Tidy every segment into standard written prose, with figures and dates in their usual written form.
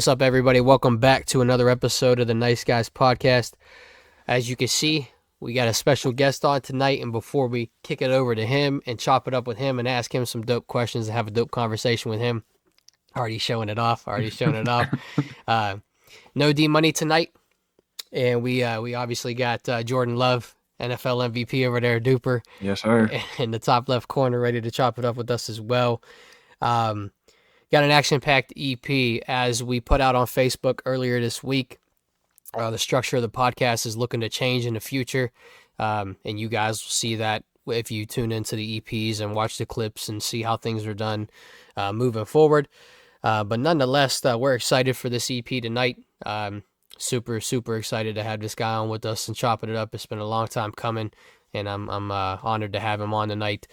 What's up, everybody? Welcome back to another episode of the Nice Guys Podcast. As you can see, we got a special guest on tonight, and before we kick it over to him and chop it up with him and ask him some dope questions and have a dope conversation with him, already showing it off. No D Money tonight, and we obviously got Jordan Love, NFL MVP over there, Duper. Yes, sir. In the top left corner, ready to chop it up with us as well. Got an action-packed EP as we put out on Facebook earlier this week. The structure of the podcast is looking to change in the future, and you guys will see that if you tune into the EPs and watch the clips and see how things are done moving forward. But nonetheless, we're excited for this EP tonight. Super excited to have this guy on with us and chopping it up. It's been a long time coming, and I'm honored to have him on tonight.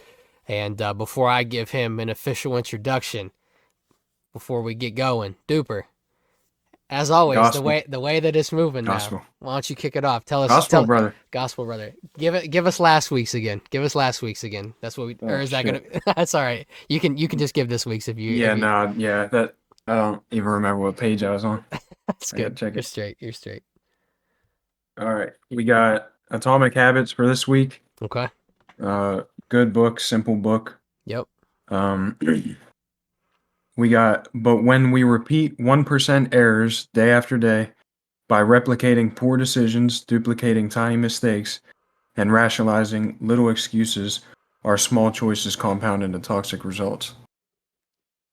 And before I give him an official introduction, before we get going, Duper, as always, Gospel. the way that it's moving Gospel. now. Why don't you kick it off? Tell us, Brother. Gospel brother. Give us last week's again. That's what we. Oh, or is that gonna? That's all right. You can just give this week's if you. Yeah, that I don't even remember what page I was on. That's good. Check You're it. You're straight. All right, we got Atomic Habits for this week. Okay. Good book, simple book. Yep. We got, but when we repeat 1% errors day after day by replicating poor decisions, duplicating tiny mistakes, and rationalizing little excuses, our small choices compound into toxic results.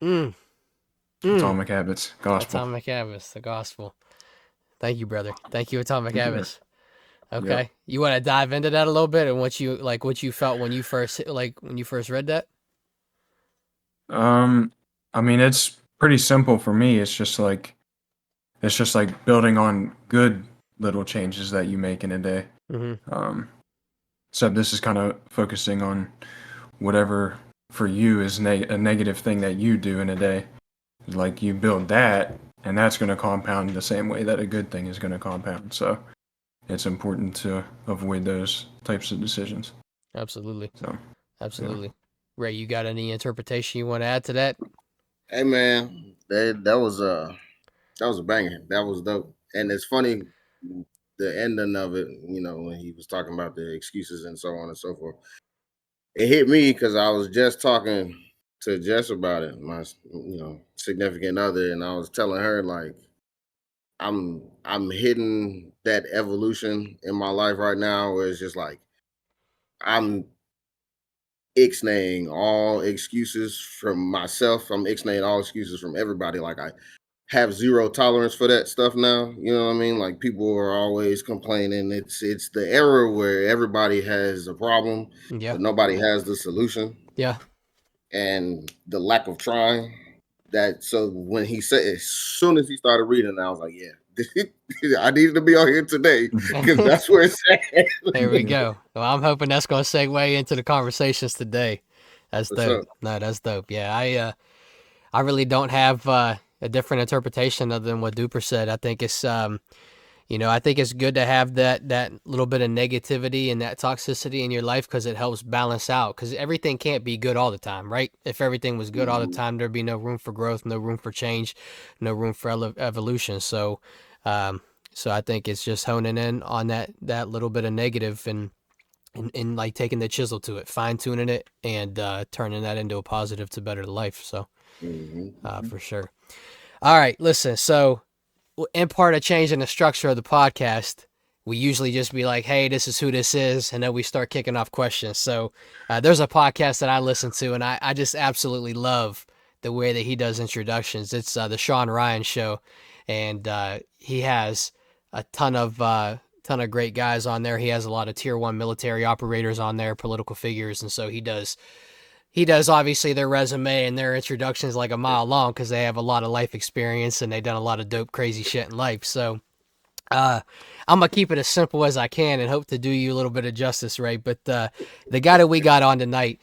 Atomic Habits, Gospel. Atomic Habits, the Gospel. Thank you, brother. Thank you, Atomic Habits. Okay, Yep. You want to dive into that a little bit and what you felt when you first read that? I mean, it's pretty simple for me. It's just like building on good little changes that you make in a day. Except this is kind of focusing on whatever for you is a negative thing that you do in a day. Like you build that, and that's going to compound the same way that a good thing is going to compound. So it's important to avoid those types of decisions. Absolutely. Yeah. Ray, you got any interpretation you want to add to that? Hey man, that was a banger. That was dope. And it's funny, the ending of it, when he was talking about the excuses and so on and so forth. It hit me because I was just talking to Jess about it, my significant other, and I was telling her like I'm hitting that evolution in my life right now where it's just like I'm ixnaying all excuses from myself. I'm ixnaying all excuses from everybody. Like I have zero tolerance for that stuff now. You know what I mean? Like people are always complaining. It's the era where everybody has a problem, but nobody has the solution. Yeah. And the lack of trying. So when he said, as soon as he started reading, I was like, yeah, I needed to be on here today because that's where it's at. There we go. Well, I'm hoping that's going to segue into the conversations today. That's dope. No, that's dope. Yeah, I really don't have a different interpretation other than what Duper said. I think it's I think it's good to have that little bit of negativity and that toxicity in your life because it helps balance out. Because everything can't be good all the time, right? If everything was good all the time, there'd be no room for growth, no room for change, no room for evolution. So I think it's just honing in on that little bit of negative and like taking the chisel to it, fine tuning it, and turning that into a positive to better the life. So for sure. All right, listen. So in part of changing the structure of the podcast, we usually just be like, hey, this is who this is, and then we start kicking off questions. So there's a podcast that I listen to, and I just absolutely love the way that he does introductions. It's the Sean Ryan Show, and he has a ton of great guys on there. He has a lot of tier 1 military operators on there, political figures, and so he does obviously their resume and their introductions like a mile long because they have a lot of life experience and they've done a lot of dope, crazy shit in life. So I'm going to keep it as simple as I can and hope to do you a little bit of justice, Ray. But the guy that we got on tonight,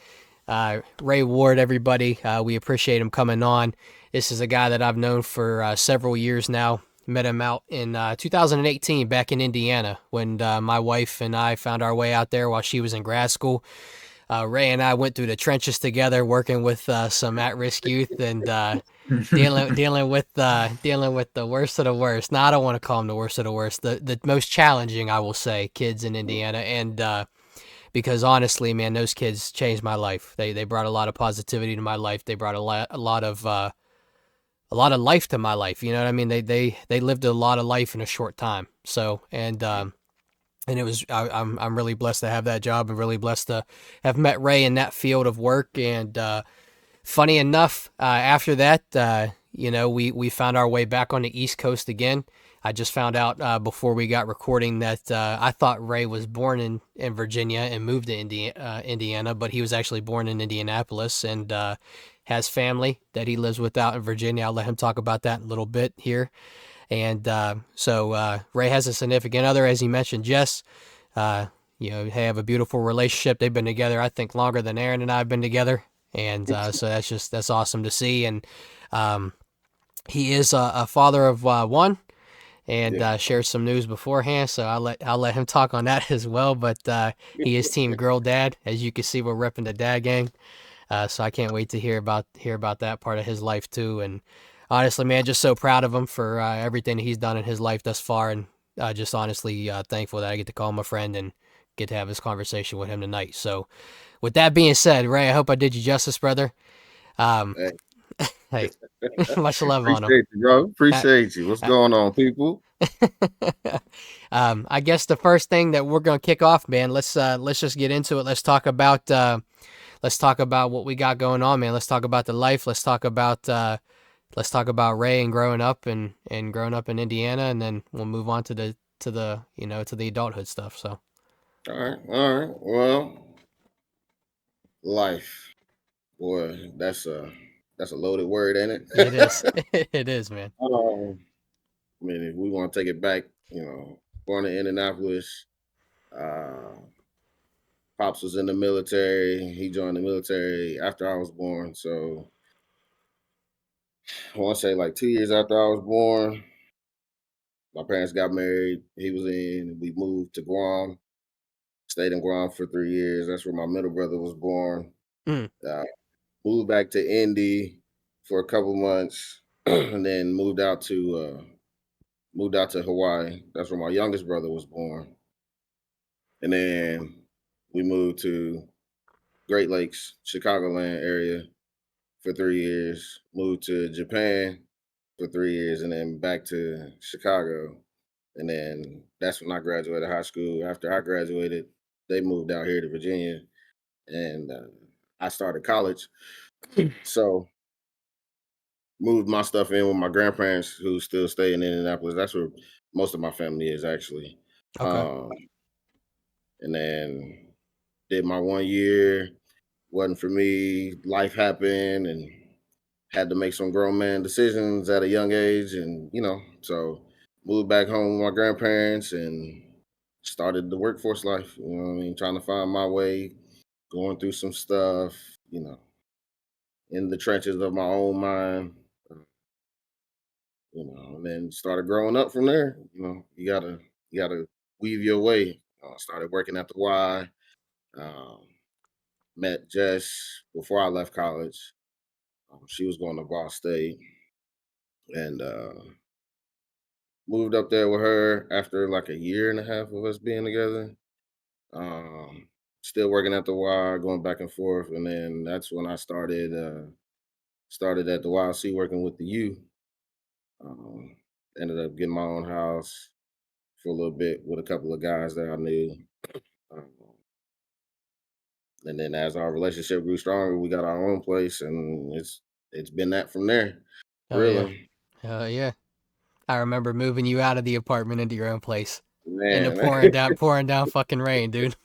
Rae Ward, everybody, we appreciate him coming on. This is a guy that I've known for several years now. Met him out in 2018 back in Indiana when my wife and I found our way out there while she was in grad school. Rae and I went through the trenches together, working with some at-risk youth and dealing with the worst of the worst. Now I don't want to call them the worst of the worst. The most challenging, I will say, kids in Indiana, and because honestly, man, those kids changed my life. They brought a lot of positivity to my life. They brought a lot of life to my life. You know what I mean? They lived a lot of life in a short time. So and it was I'm really blessed to have that job and really blessed to have met Rae in that field of work. And funny enough, after that, we found our way back on the East Coast again. I just found out before we got recording that I thought Rae was born in Virginia and moved to Indiana, but he was actually born in Indianapolis and has family that he lives with out in Virginia. I'll let him talk about that in a little bit here. And so Rae has a significant other, as he mentioned, Jess. They have a beautiful relationship. They've been together, I think, longer than Aaron and I have been together. And so that's awesome to see. And he is a father of one, and shared some news beforehand. So I'll let him talk on that as well. But he is Team Girl Dad, as you can see. We're repping the dad gang. So I can't wait to hear about that part of his life too. And honestly, man, just so proud of him for everything he's done in his life thus far, and just honestly thankful that I get to call him a friend and get to have this conversation with him tonight. So, with that being said, Rae, I hope I did you justice, brother. Hey, Hey, much love on him. appreciate you, bro. Appreciate you. What's going on, people? I guess the first thing that we're gonna kick off, man. Let's just get into it. Let's talk about what we got going on, man. Let's talk about the life. Let's talk about Rae and growing up and growing up in Indiana, and then we'll move on to the adulthood stuff. So, All right, all right. Well, life, boy, that's a loaded word, ain't it? it is, it is, man. I mean, if we want to take it back, born in Indianapolis, uh, pops was in the military. He joined the military after I was born, so I want to say like 2 years after I was born, my parents got married. He was in. We moved to Guam. Stayed in Guam for 3 years. That's where my middle brother was born. Mm, Uh, moved back to Indy for a couple months, and then moved out to Hawaii. That's where my youngest brother was born. And then we moved to Great Lakes, Chicagoland area for 3 years. Moved to Japan for 3 years, and then back to Chicago. And then that's when I graduated high school. After I graduated, they moved out here to Virginia, and I started college. So moved my stuff in with my grandparents, who still stay in Indianapolis. That's where most of my family is actually. okay. Um, and then did my 1 year. Wasn't for me. Life happened, and had to make some grown man decisions at a young age, and so moved back home with my grandparents and started the workforce life. You know what I mean? Trying to find my way, going through some stuff, in the trenches of my own mind, and then started growing up from there. You gotta weave your way. Started working at the Y. Um, Met Jess before I left college. She was going to Ball State, and moved up there with her after like a year and a half of us being together. Um, Still working at the Y, going back and forth, and then that's when I started at the YLC working with the U. Um, Ended up getting my own house for a little bit with a couple of guys that I knew. Um, and then as our relationship grew stronger, we got our own place, and it's been that from there. Oh yeah, Really, yeah. I remember moving you out of the apartment into your own place. In the man. pouring down fucking rain, dude.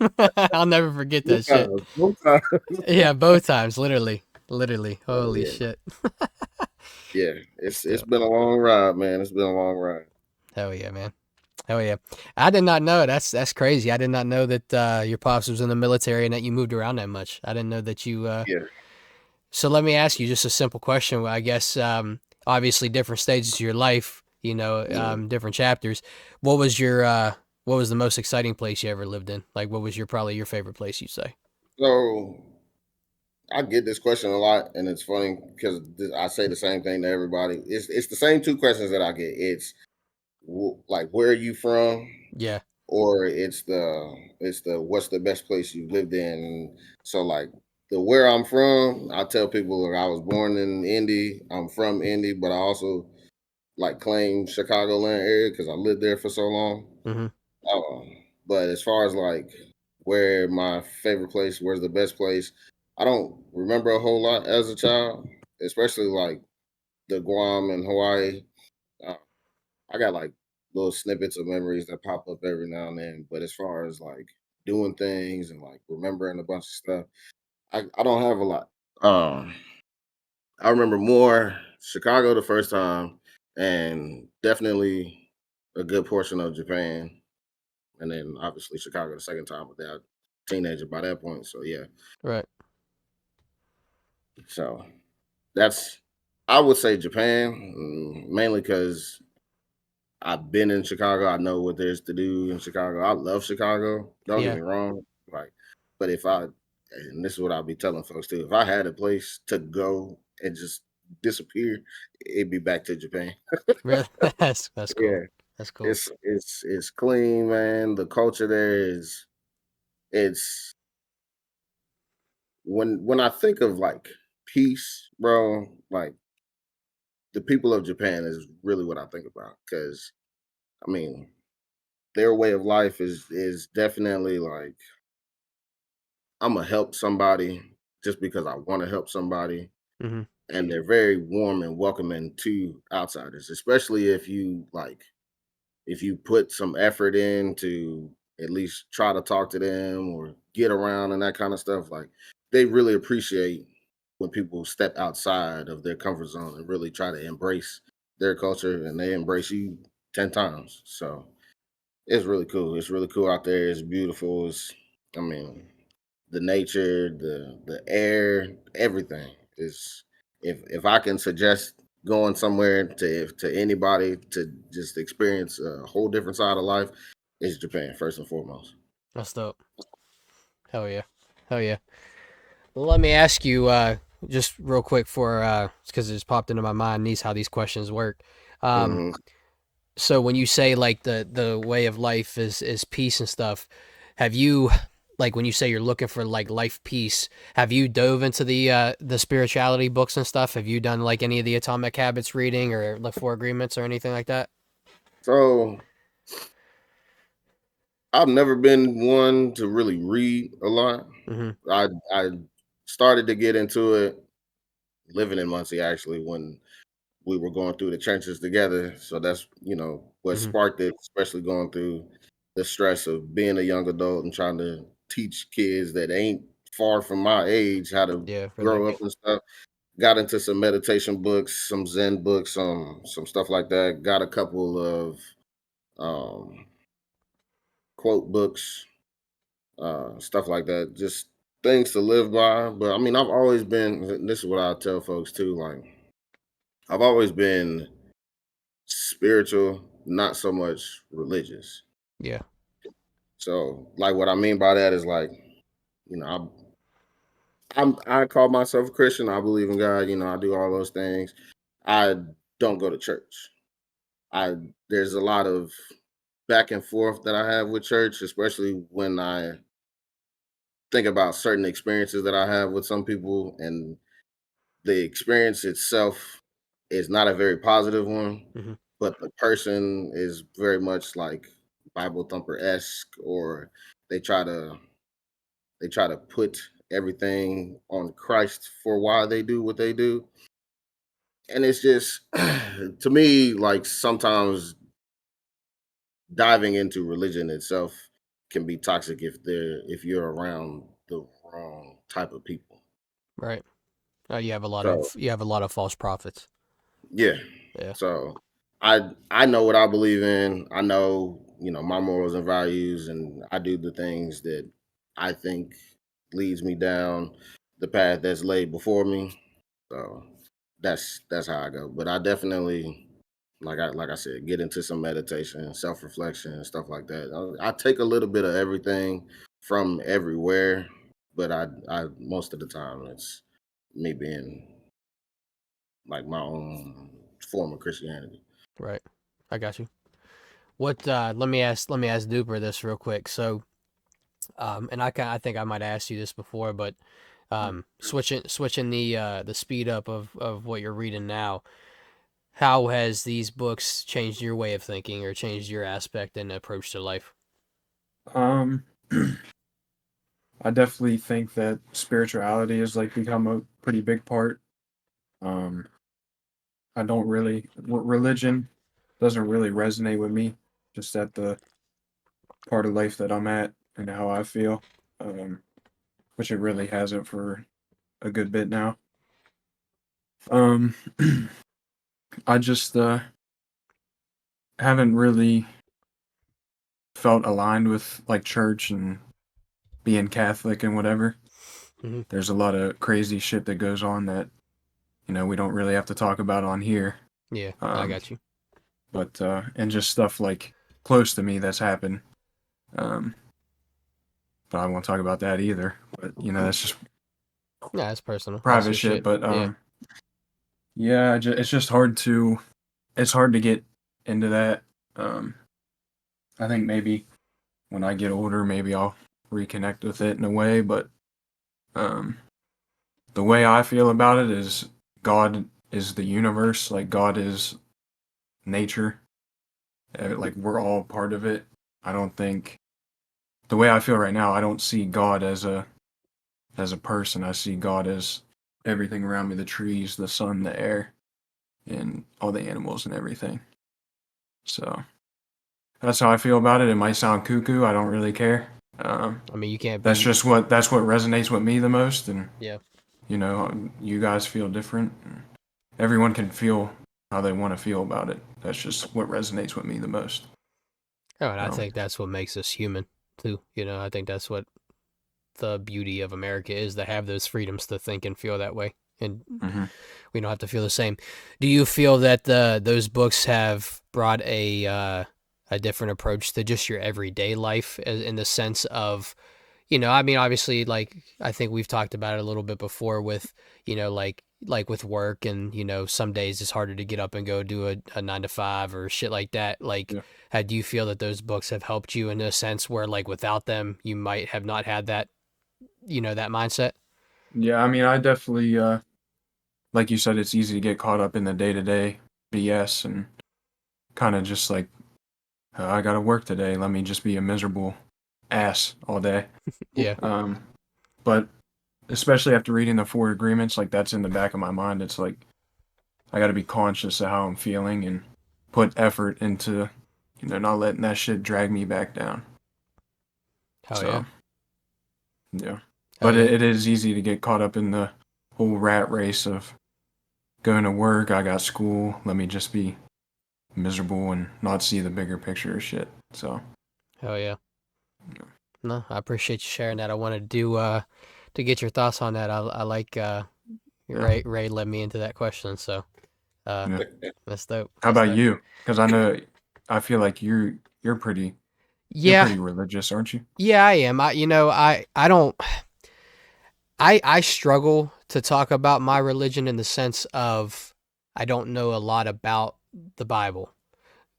I'll never forget Both that shit. times, both times. Yeah, both times, literally. Oh Holy yeah, shit. yeah. It's Still, been a long ride, man. It's been a long ride. hell yeah, man. Hell yeah. I did not know. That's crazy. I did not know that your pops was in the military and that you moved around that much. I didn't know that you. Yeah, So let me ask you just a simple question. I guess obviously different stages of your life. yeah. Different chapters. What was the most exciting place you ever lived in? Like, what was probably your favorite place? You say? So I get this question a lot, and it's funny because I say the same thing to everybody. It's the same two questions that I get. It's like, where are you from? Yeah. Or it's the what's the best place you've lived in. So like the where I'm from, I tell people like I was born in Indy. I'm from Indy, but I also like claim Chicagoland area because I lived there for so long. Mm-hmm. Um, but as far as like where my favorite place, where's the best place, I don't remember a whole lot as a child, especially like the Guam and Hawaii. Uh, I got like little snippets of memories that pop up every now and then. But as far as like doing things and like remembering a bunch of stuff, I don't have a lot. Um, I remember more Chicago the first time, and definitely a good portion of Japan, and then obviously Chicago the second time. But that teenager by that point, so yeah. Right. So that's I would say Japan, mainly because I've been in Chicago. I know what there's to do in Chicago. I love Chicago. Don't get Yeah. me wrong. Like, but if I, and this is what I'll be telling folks too, if I had a place to go and just disappear, it'd be back to Japan. Really. That's cool. Yeah, That's cool. it's clean, man. The culture there is it's when I think of like peace, bro. Like the people of Japan is really what I think about because I mean their way of life is definitely like I'm gonna help somebody just because I want to help somebody, Mm-hmm. and they're very warm and welcoming to outsiders, especially if you put some effort in to at least try to talk to them or get around and that kind of stuff. Like they really appreciate when people step outside of their comfort zone and really try to embrace their culture, and they embrace you 10 times. So it's really cool. It's really cool out there. It's beautiful. I mean, the nature, the air, everything is. If I can suggest going somewhere to anybody to just experience a whole different side of life, it's Japan first and foremost. That's dope. Hell yeah. Hell yeah. Well, let me ask you, just real quick for because it just popped into my mind. These how these questions work. Um, Hmm. so when you say like the way of life is peace and stuff, have you like when you say you're looking for like life peace, have you dove into the spirituality books and stuff? Have you done like any of the Atomic Habits reading or the Four Agreements or anything like that? So I've never been one to really read a lot. Mm-hmm. I started to get into it living in Muncie actually when we were going through the trenches together. So that's, what Mm-hmm. sparked it, especially going through the stress of being a young adult and trying to teach kids that ain't far from my age how to Yeah. grow up and stuff. Got into some meditation books, some Zen books, some stuff like that. Got a couple of um, quote books, stuff like that. Just things to live by. But I mean, I've always been. This is what I tell folks too. Like, I've always been spiritual, not so much religious. Yeah. So, like, what I mean by that is like, you know, I call myself a Christian. I believe in God. I do all those things. I don't go to church. I There's a lot of back and forth that I have with church, especially when I think about certain experiences that I have with some people, and the experience itself is not a very positive one, Mm-hmm. but the person is very much like Bible thumper esque, or they try to they try to put everything on Christ for why they do what they do, and it's just to me like sometimes diving into religion itself can be toxic if you're around the wrong type of people. Right. So You have a lot of false prophets. yeah. Yeah. So I know what I believe in. I know, my morals and values, and I do the things that I think leads me down the path that's laid before me. So that's how I go. But I definitely like I said, get into some meditation, self-reflection and stuff like that. I take a little bit of everything from everywhere, But I most of the time it's me being like my own form of Christianity. Right. I got you. What? Let me ask Duper this real quick. So, and I think I might have asked you this before, but switching the speed up of what you're reading now. How has these books changed your way of thinking or changed your aspect and approach to life? Um, I definitely think that spirituality has like become a pretty big part. Um, I don't really religion doesn't really resonate with me. Just at the part of life that I'm at and how I feel, um, which it really hasn't for a good bit now. Um, I just haven't really felt aligned with like church and being Catholic and whatever. Mm-hmm. There's a lot of crazy shit that goes on that we don't really have to talk about on here. Yeah, I Um, got you. but and just stuff like close to me that's happened. Um, but I won't talk about that either. But that's just Yeah, it's personal. That's private your shit. shit. But Yeah. yeah, it's just hard to get into that. Um, I think maybe when I get older, maybe I'll reconnect with it in a way. But um, the way I feel about it is God is the universe. Like God is nature. Like we're all part of it. I don't think the way I feel right now, I don't see God as a person. I see God as everything around me, the trees, the sun, the air, and all the animals and everything. So that's how I feel about it. It might sound cuckoo. I don't really care. I mean, you can't That's be. just what resonates with me the most. And Yeah. you guys feel different. Everyone can feel how they want to feel about it. That's just what resonates with me the most. Oh, and I So, think that's what makes us human too. I think that's what the beauty of America is, to have those freedoms to think and feel that way, and mhm. we don't have to feel the same. Do you feel that those books have brought a different approach to just your everyday life, in the sense of, I mean, obviously, like, I think we've talked about it a little bit before with, like with work, and, some days it's harder to get up and go do a 9 to 5 or shit like that. Like, Yeah. how do you feel that those books have helped you in a sense where, like, without them, you might have not had that, that mindset? Yeah, I mean, I definitely, like you said, it's easy to get caught up in the day-to-day BS and kind of just like, I gotta work today. Let me just be a miserable ass all day. Yeah. Um, but especially after reading the Four Agreements, like that's in the back of my mind. It's like I gotta be conscious of how I'm feeling and put effort into, not letting that shit drag me back down. Hell yeah. So, yeah. Hell But yeah. it is easy to get caught up in the whole rat race of going to work, I got school, let me just be miserable and not see the bigger picture of shit. So, Hell yeah. No, I appreciate you sharing that. I wanted to get your thoughts on that. I like yeah. Ray led me into that question, so uh Yeah. that's dope. How That's about dope. you? Because I feel like you're pretty Yeah, religious, aren't you? yeah, I am. I don't I struggle to talk about my religion in the sense of I don't know a lot about the Bible,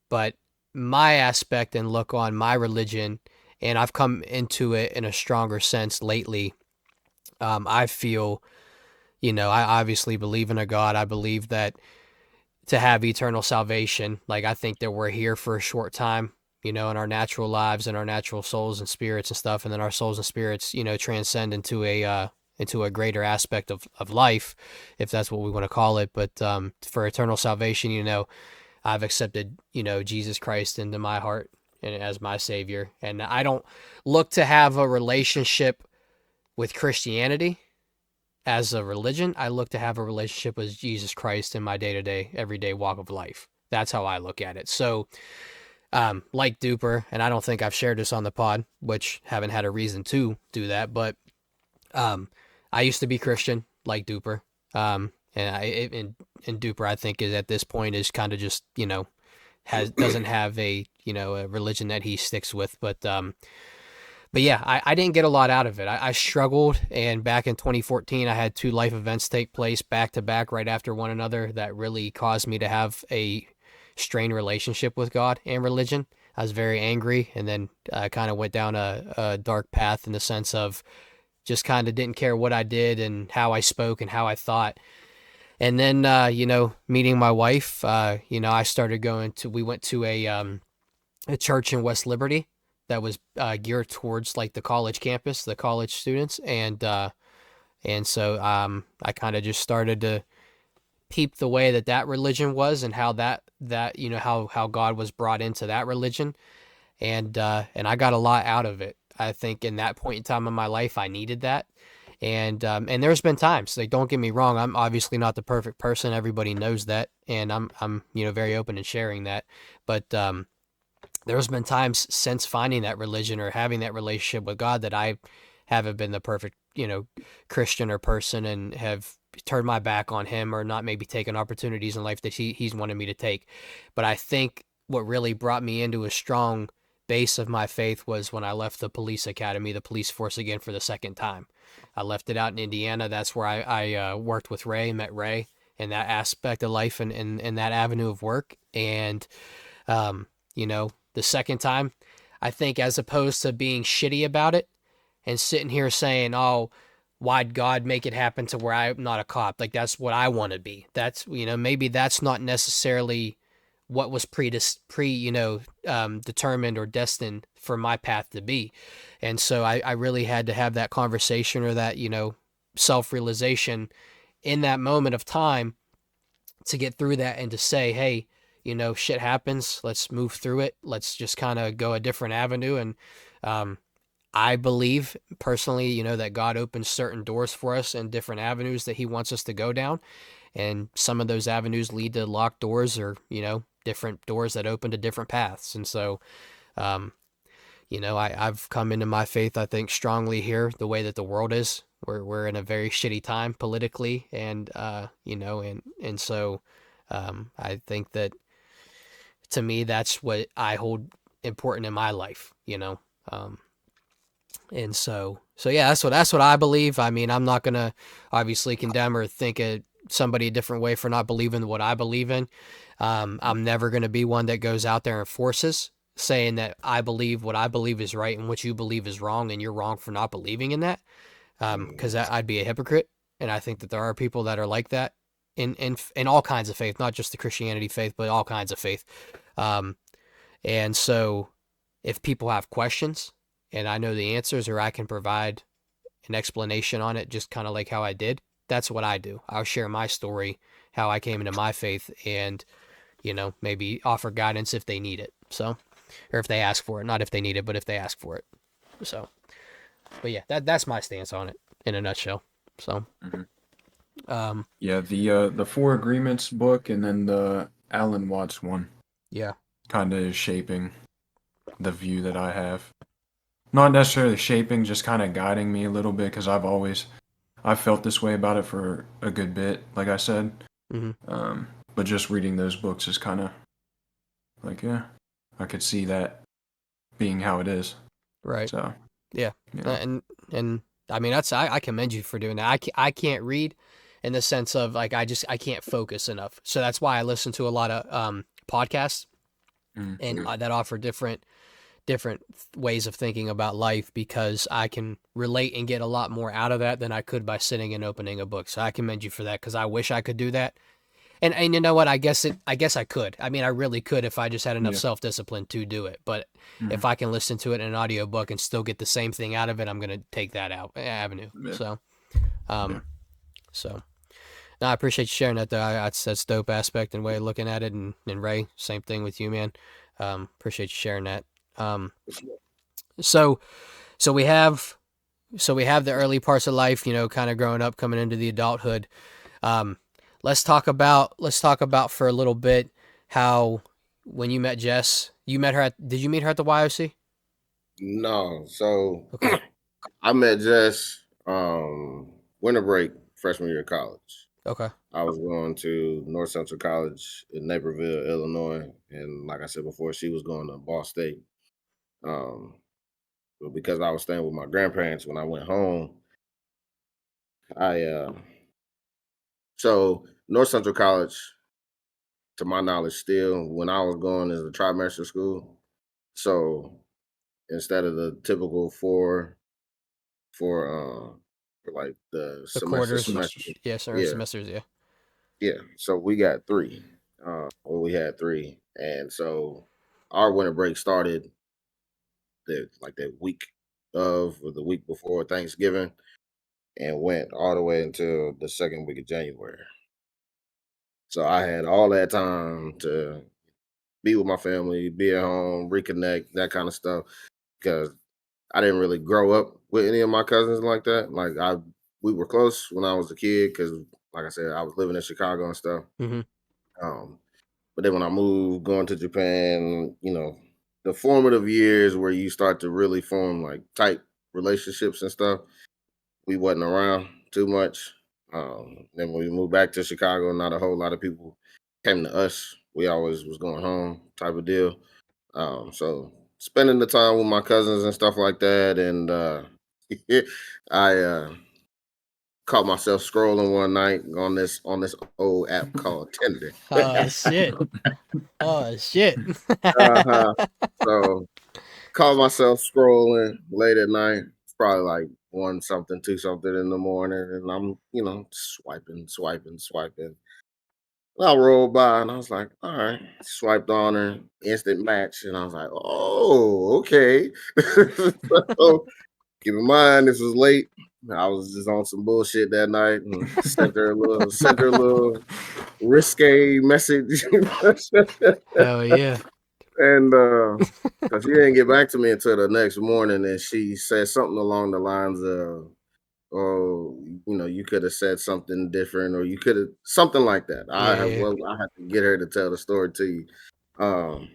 but my aspect and look on my religion, and I've come into it in a stronger sense lately. I feel, I obviously believe in a God. I believe that to have eternal salvation, like, I think that we're here for a short time, in our natural lives and our natural souls and spirits and stuff, and then our souls and spirits, transcend into a greater aspect of life, if that's what we want to call it. But for eternal salvation, I've accepted, Jesus Christ into my heart and as my savior, and I don't look to have a relationship with Christianity as a religion. I look to have a relationship with Jesus Christ in my day-to-day, everyday walk of life. That's how I look at it. So, like Duper, and I don't think I've shared this on the pod, which haven't had a reason to do that, but I used to be Christian, like Duper. And Duper, I think, is at this point is kind of just, doesn't have a religion that he sticks with. But but yeah, I didn't get a lot out of it. I struggled, and back in 2014, I had 2 life events take place back to back right after one another that really caused me to have a strained relationship with God and religion. I was very angry, and then I kind of went down a dark path in the sense of just kind of didn't care what I did and how I spoke and how I thought. And then, meeting my wife, I started we went to a church in West Liberty that was geared towards like the college campus, the college students, and so I kind of just started to peep the way that religion was and how that how God was brought into that religion, and I got a lot out of it. I think in that point in time in my life, I needed that. And there's been times, like, don't get me wrong, I'm obviously not the perfect person. Everybody knows that, and I'm very open in sharing that. But there's been times since finding that religion or having that relationship with God that I haven't been the perfect, Christian or person, and have turned my back on him or not maybe taken opportunities in life that he's wanted me to take. But I think what really brought me into a strong base of my faith was when I left the police academy, the police force, again for the second time. I left it out in Indiana. That's where I worked with Rae, met Rae in that aspect of life and in that avenue of work. And, the second time, I think, as opposed to being shitty about it and sitting here saying, oh, why'd God make it happen to where I'm not a cop? Like, that's what I want to be. That's, maybe that's not necessarily what was determined or destined for my path to be. And so I really had to have that conversation or that, self-realization in that moment of time to get through that and to say, hey, shit happens. Let's move through it. Let's just kind of go a different avenue. And I believe personally, that God opens certain doors for us in different avenues that he wants us to go down. And some of those avenues lead to locked doors or, different doors that open to different paths. And so, I've come into my faith, I think, strongly here, the way that the world is. We're in a very shitty time politically, and and so I think that, to me, that's what I hold important in my life, and so yeah, that's what I believe. I mean, I'm not gonna obviously condemn or think somebody a different way for not believing what I believe in. I'm never gonna be one that goes out there and forces saying that I believe what I believe is right and what you believe is wrong, and you're wrong for not believing in that. Because I'd be a hypocrite, and I think that there are people that are like that in all kinds of faith, not just the Christianity faith, but all kinds of faith. And so, if people have questions and I know the answers, or I can provide an explanation on it, just kind of like how I did, that's what I do. I'll share my story, how I came into my faith, and maybe offer guidance if they need it. So, or if they ask for it, not if they need it, but if they ask for it. So, but yeah, that's my stance on it in a nutshell. So, yeah, the Four Agreements book and then the Alan Watts one, yeah, kind of is shaping the view that I have. Not necessarily shaping, just kind of guiding me a little bit, because I've felt this way about it for a good bit, like I said. mm-hmm. But just reading those books is kind of like, yeah, I could see that being how it is. Right. So, yeah, and I mean, I commend you for doing that. I can't read in the sense of, like, I can't focus enough. So that's why I listen to a lot of podcasts and that offer different ways of thinking about life, because I can relate and get a lot more out of that than I could by sitting and opening a book. So I commend you for that, because I wish I could do that. And you know what? I guess I could. I mean, I really could if I just had enough self-discipline to do it. But if I can listen to it in an audiobook and still get the same thing out of it, I'm going to take that avenue. Yeah. So, so no, I appreciate you sharing that, though. That's dope aspect and way of looking at it. And Rae, same thing with you, man. Appreciate you sharing that. So we have the early parts of life, kind of growing up, coming into the adulthood. Let's talk about for a little bit how, when you met Jess, did you meet her at the YOC? No. So Okay. I met Jess winter break freshman year of college. Okay. I was going to North Central College in Naperville, Illinois, and like I said before, she was going to Ball State. But because I was staying with my grandparents when I went home, I so North Central College, to my knowledge, still when I was going is a trimester school. So instead of the typical for like the The semester quarters. semester, Semesters. Yeah, certain yeah, semesters. Yeah. yeah. So we got three. Well, we had three, and so our winter break started that week of or the week before Thanksgiving, and went all the way until the second week of January. So I had all that time to be with my family, be at home, reconnect, that kind of stuff. Because I didn't really grow up with any of my cousins like that. We were close when I was a kid because, like I said, I was living in Chicago and stuff. Mm-hmm. Um, but then when I moved, going to Japan, the formative years where you start to really form like tight relationships and stuff, we wasn't around too much. Then when we moved back to Chicago, not a whole lot of people came to us. We always was going home type of deal. So spending the time with my cousins and stuff like that, and I caught myself scrolling one night on this old app called Tinder. Oh shit. Oh shit. Uh-huh. So caught myself scrolling late at night. It's probably like one something, two something in the morning, and I'm swiping, swiping, swiping. I rolled by and I was like, all right, swiped on her, instant match, and I was like, oh, okay. So keep in mind this was late. I was just on some bullshit that night and sent her a little risque message. Hell yeah. And cause she didn't get back to me until the next morning, and she said something along the lines of, "Oh, you could have said something different, or you could have something like that." Yeah. I had to get her to tell the story to you. Um,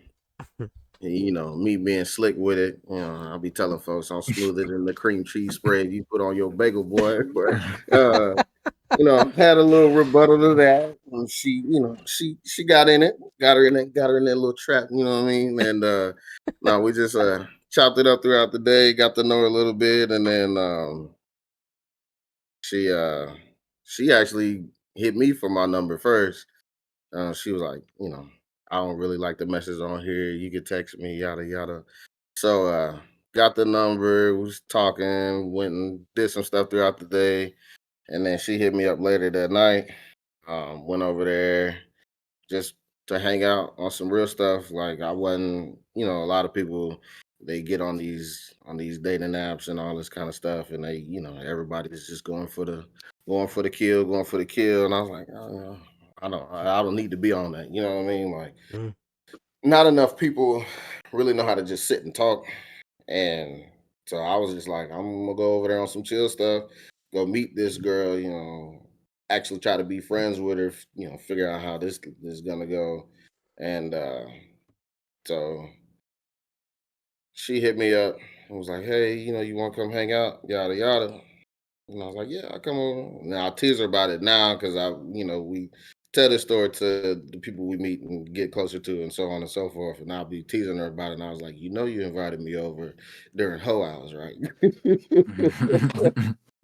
and, me being slick with it, I'll be telling folks I'm smoother than the cream cheese spread you put on your bagel, boy. But had a little rebuttal to that. And she got in it, got her in that little trap, you know what I mean? And no, we just chopped it up throughout the day, got to know her a little bit, and then she uh she actually hit me for my number first. She was like, I don't really like the message on here. You could text me, yada yada. So got the number, was talking, went and did some stuff throughout the day. And then she hit me up later that night. Went over there just to hang out on some real stuff. Like I wasn't, a lot of people they get on these dating apps and all this kind of stuff, and everybody's just going for the kill, going for the kill. And I was like, oh, I don't need to be on that. You know what I mean? Like Mm. not enough people really know how to just sit and talk. And so I was just like, I'm gonna go over there on some chill stuff, go meet this girl, actually try to be friends with her, figure out how this is gonna go. And so she hit me up and was like, hey, you wanna come hang out, yada yada. And I was like, yeah, I'll come over. Now I tease her about it now because we tell this story to the people we meet and get closer to and so on and so forth. And I'll be teasing her about it. And I was like, you invited me over during hoe hours, right?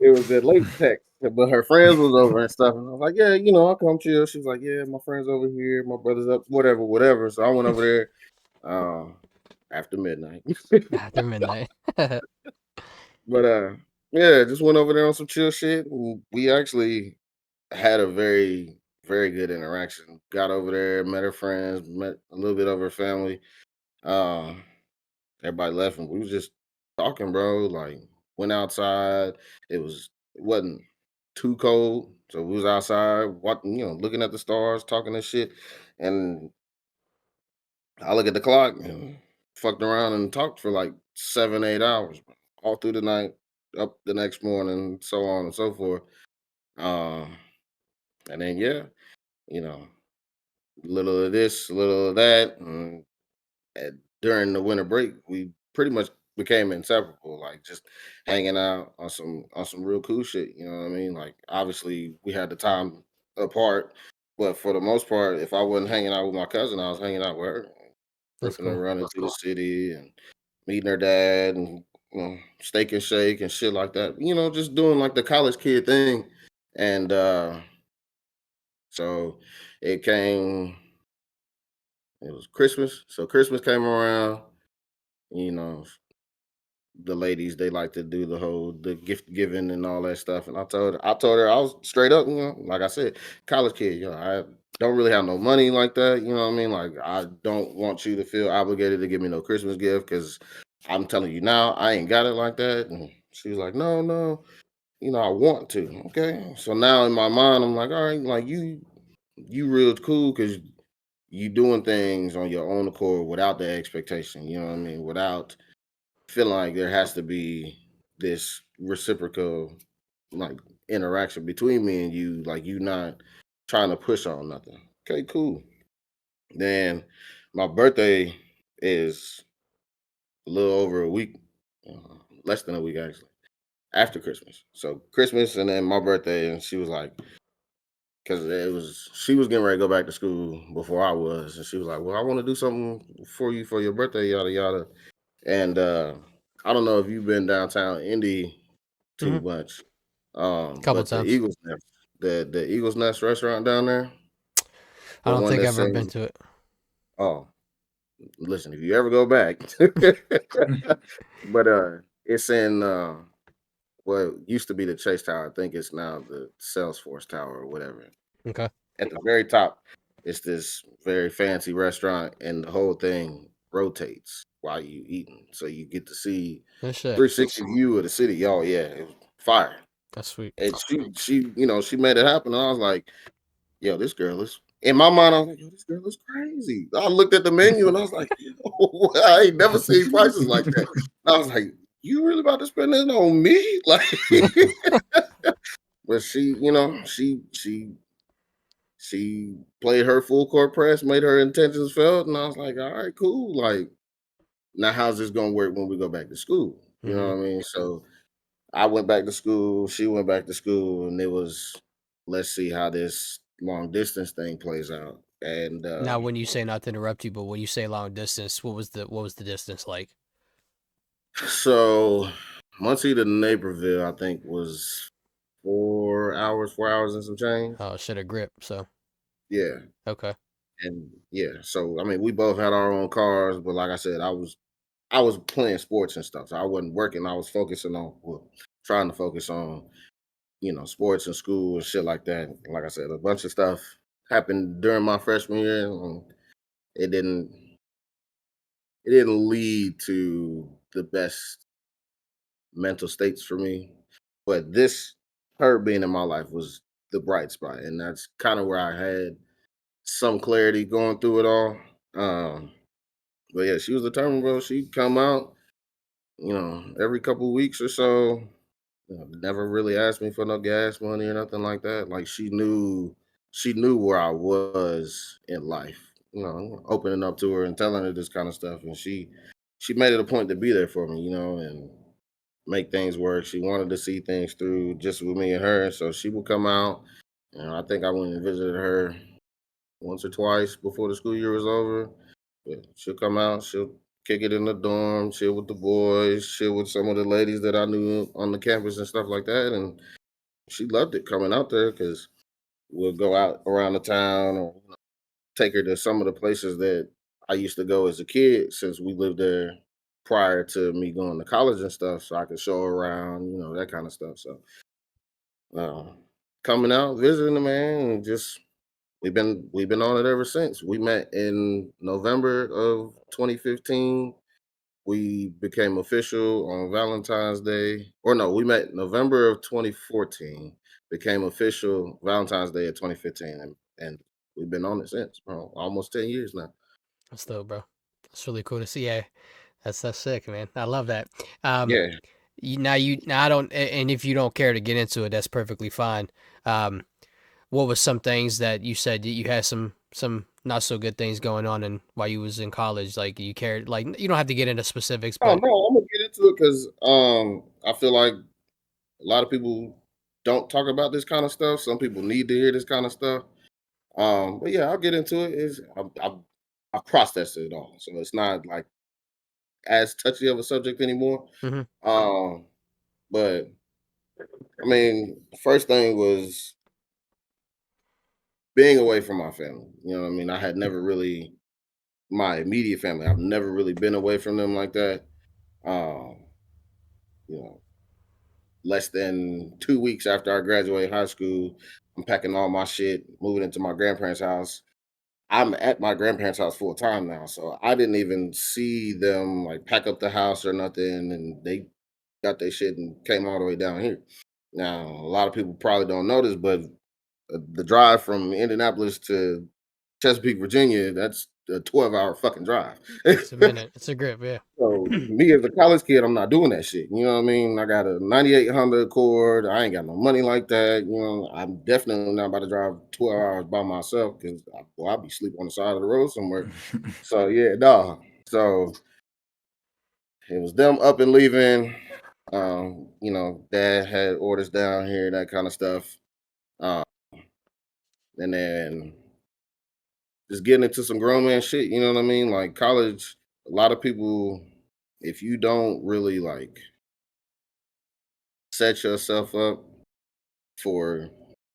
It was that late text, but her friends was over and stuff. And I was like, yeah, I'll come chill. She was like, yeah, my friend's over here, my brother's up, whatever, whatever. So I went over there after midnight. After midnight. But yeah, just went over there on some chill shit. And we actually had a very, very good interaction. Got over there, met her friends, met a little bit of her family. Um, Everybody left and we was just talking, bro. Like went outside. It wasn't too cold. So we was outside watching, looking at the stars, talking and shit. And I look at the clock and fucked around and talked for like 7, 8 hours, all through the night, up the next morning, so on and so forth. Um, and then yeah, you know, little of this, little of that. And during the winter break, we pretty much became inseparable, like just hanging out on some real cool shit. You know what I mean? Like obviously we had the time apart, but for the most part, if I wasn't hanging out with my cousin, I was hanging out with her, That's ripping her cool. run into the city and meeting her dad and Steak and shake and shit like that. Just doing like the college kid thing. And so it came. It was Christmas. So Christmas came around. You know, the ladies, they like to do the gift giving and all that stuff. And I told her I was straight up, like I said, college kid, I don't really have no money like that. You know what I mean? Like, I don't want you to feel obligated to give me no Christmas gift, because I'm telling you now, I ain't got it like that. And she was like, no, no, I want to. Okay. So now in my mind, I'm like, all right, like you real cool, because you doing things on your own accord without the expectation, you know what I mean? Without feeling like there has to be this reciprocal, like, interaction between me and you, like, you not trying to push on nothing. Okay, cool. Then my birthday is a little over a week, less than a week actually, after Christmas. So Christmas and then my birthday, and she was like, because she was getting ready to go back to school before I was, and she was like, "Well, I want to do something for you for your birthday, yada yada." And I don't know if you've been downtown Indy Mm-hmm. too much, Couple but the times. Eagles Nest, the Eagles Nest restaurant down there, I the don't one think I've that's ever been in, to it. oh, listen, if you ever go back, but it's in what used to be the Chase Tower. I think it's now the Salesforce Tower or whatever. Okay. At the very top, it's this very fancy restaurant, and the whole thing rotates while you eating, so you get to see Good shit. 360 view of the city. Oh yeah, it was fire. That's sweet. And she made it happen. And I was like, yo, this girl is, in my mind, I was like, yo, this girl is crazy. I looked at the menu and I was like, yo, I ain't never seen prices like that. And I was like, you really about to spend this on me? Like, but she played her full court press, made her intentions felt, and I was like, all right, cool. Like, now how's this gonna work when we go back to school? You know Mm-hmm. what I mean? So I went back to school, she went back to school, and it was, let's see how this long distance thing plays out. And Now, when you say, not to interrupt you, but when you say long distance, what was the distance like? so Muncie to Naperville, I think, was 4 hours and some change. Oh, shit, a grip. So Yeah. okay. And yeah, so I mean, we both had our own cars, but like I said, I was playing sports and stuff. So I wasn't working. I was focusing on, well, trying to focus on, sports and school and shit like that. Like I said, a bunch of stuff happened during my freshman year, and it didn't it didn't lead to the best mental states for me. But her being in my life was the bright spot, and that's kind of where I had some clarity going through it all. But yeah, she was determined, bro. She'd come out, every couple weeks or so. Never really asked me for no gas money or nothing like that. Like, she knew where I was in life. Opening up to her and telling her this kind of stuff, and she made it a point to be there for me, and make things work. She wanted to see things through just with me and her, so she would come out. I think I went and visited her once or twice before the school year was over. But she'll come out, she'll kick it in the dorm, chill with the boys, chill with some of the ladies that I knew on the campus and stuff like that. And she loved it coming out there, because we'll go out around the town, or take her to some of the places that I used to go as a kid, since we lived there prior to me going to college and stuff, so I could show her around, that kind of stuff. So uh, coming out, visiting the man, and just we've been on it ever since. We met in November of 2015. We became official on Valentine's Day. Or no, we met November of 2014, became official Valentine's Day of 2015, and we've been on it since, bro. Almost 10 years now. That's dope, bro. That's really cool to see. Yeah, that's sick, man. I love that. Um, Yeah. now I don't, and if you don't care to get into it, that's perfectly fine. Um, what was some things that you said that you had some not so good things going on, and while you was in college, like you cared, like you don't have to get into specifics, Oh but no, I'm gonna get into it, because I feel like a lot of people don't talk about this kind of stuff. Some people need to hear this kind of stuff. But yeah, I'll get into it. I processed it all, so it's not like as touchy of a subject anymore. Mm-hmm. But I mean, first thing was being away from my family. You know what I mean? I had never really my immediate family. I've never really been away from them like that. Um, you know, less than 2 weeks after I graduated high school, I'm packing all my shit, moving into my grandparents' house. I'm at my grandparents' house full time now, so I didn't even see them like pack up the house or nothing, and they got their shit and came all the way down here. Now, a lot of people probably don't know this, but the drive from Indianapolis to Chesapeake, Virginia, that's a 12-hour fucking drive. It's a minute. It's a grip. Yeah. So me as a college kid, I'm not doing that shit. You know what I mean? I got a 98 Honda Accord. I ain't got no money like that. You know, I'm definitely not about to drive 12 hours by myself because I'll be sleeping on the side of the road somewhere. So yeah, no. So it was them up and leaving. Dad had orders down here, that kind of stuff. Uh, and then just getting into some grown man shit, you know what I mean? Like college, a lot of people, if you don't really like set yourself up for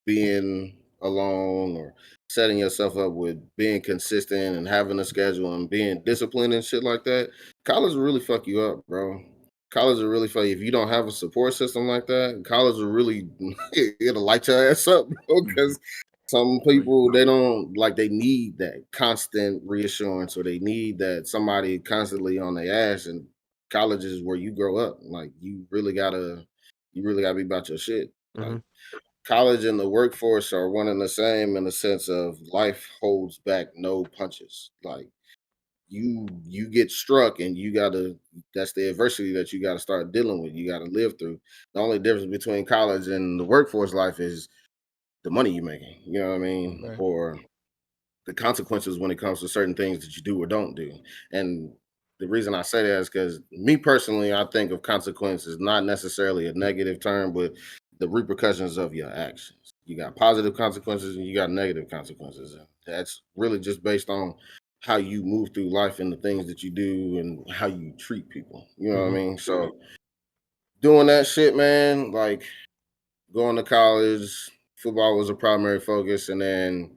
being alone or setting yourself up with being consistent and having a schedule and being disciplined and shit like that, college will really fuck you up, bro. College will really fuck you. If you don't have a support system like that, college will really it'll light your ass up, bro. Because some people they don't like they need that constant reassurance or they need that somebody constantly on their ass. And college is where you grow up. Like you really gotta be about your shit. Mm-hmm. Like college and the workforce are one and the same in the sense of life holds back no punches. Like you get struck and you gotta that's the adversity that you gotta start dealing with. You gotta live through. The only difference between college and the workforce life is the money you're making. You know what I mean? Right. Or the consequences when it comes to certain things that you do or don't do. And the reason I say that is because me personally, I think of consequences not necessarily a negative term, but the repercussions of your actions. You got positive consequences and you got negative consequences. And that's really just based on how you move through life and the things that you do and how you treat people. You know what I Mm-hmm. mean? So doing that shit, man, like going to college, football was a primary focus, and then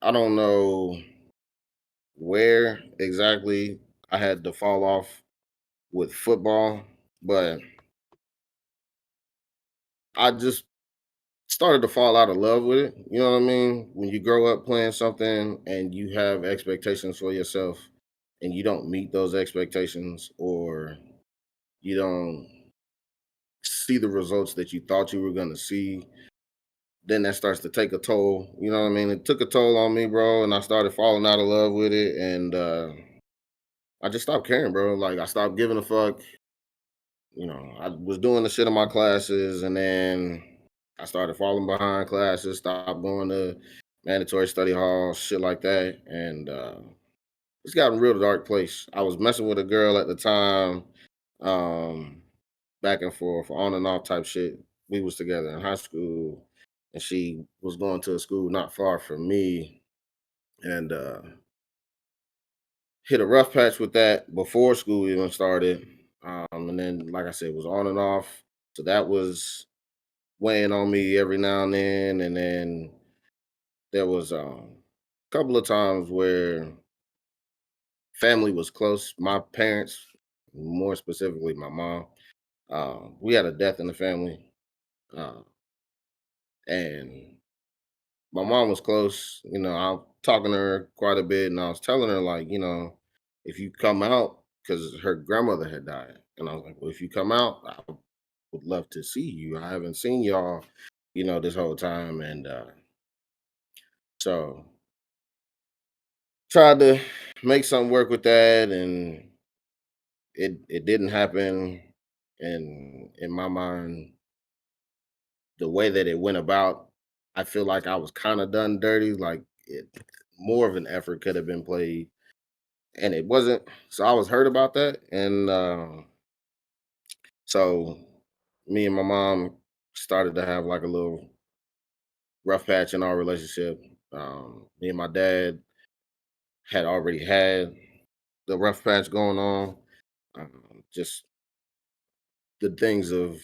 I don't know where exactly I had to fall off with football, but I just started to fall out of love with it. You know what I mean? When you grow up playing something and you have expectations for yourself and you don't meet those expectations or you don't see the results that you thought you were going to see, then that starts to take a toll. You know what I mean? It took a toll on me, bro, and I started falling out of love with it. And I just stopped caring, bro. Like, I stopped giving a fuck. I was doing the shit in my classes, and then I started falling behind classes, stopped going to mandatory study halls, shit like that, and it's gotten real dark place. I was messing with a girl at the time, um, back and forth, on and off type shit. We was together in high school, and she was going to a school not far from me, and hit a rough patch with that before school even started. And then, like I said, it was on and off. So that was weighing on me every now and then. And then there was a couple of times where family was close. My parents, more specifically my mom, we had a death in the family. Uh, and my mom was close. I was talking to her quite a bit, and I was telling her like, if you come out, because her grandmother had died, and I was like, well, if you come out, I would love to see you. I haven't seen y'all, this whole time, and so tried to make something work with that, and it didn't happen. And in my mind, the way that it went about, I feel like I was kind of done dirty. Like more of an effort could have been played and it wasn't. So I was hurt about that, and so me and my mom started to have like a little rough patch in our relationship. Me and my dad had already had the rough patch going on, just the things of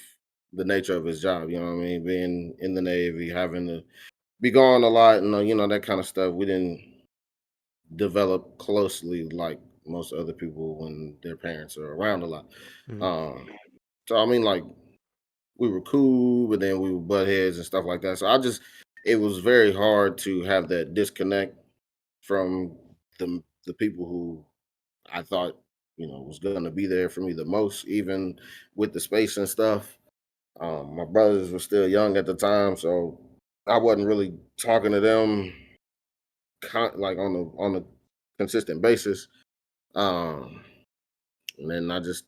the nature of his job. You know what I mean? Being in the Navy, having to be gone a lot, and that kind of stuff. We didn't develop closely like most other people when their parents are around a lot. Mm. Um, so I mean, like we were cool, but then we were butt heads and stuff like that. So it was very hard to have that disconnect from the people who I thought was going to be there for me the most, even with the space and stuff. My brothers were still young at the time, so I wasn't really talking to them like on a consistent basis. Um, and then I just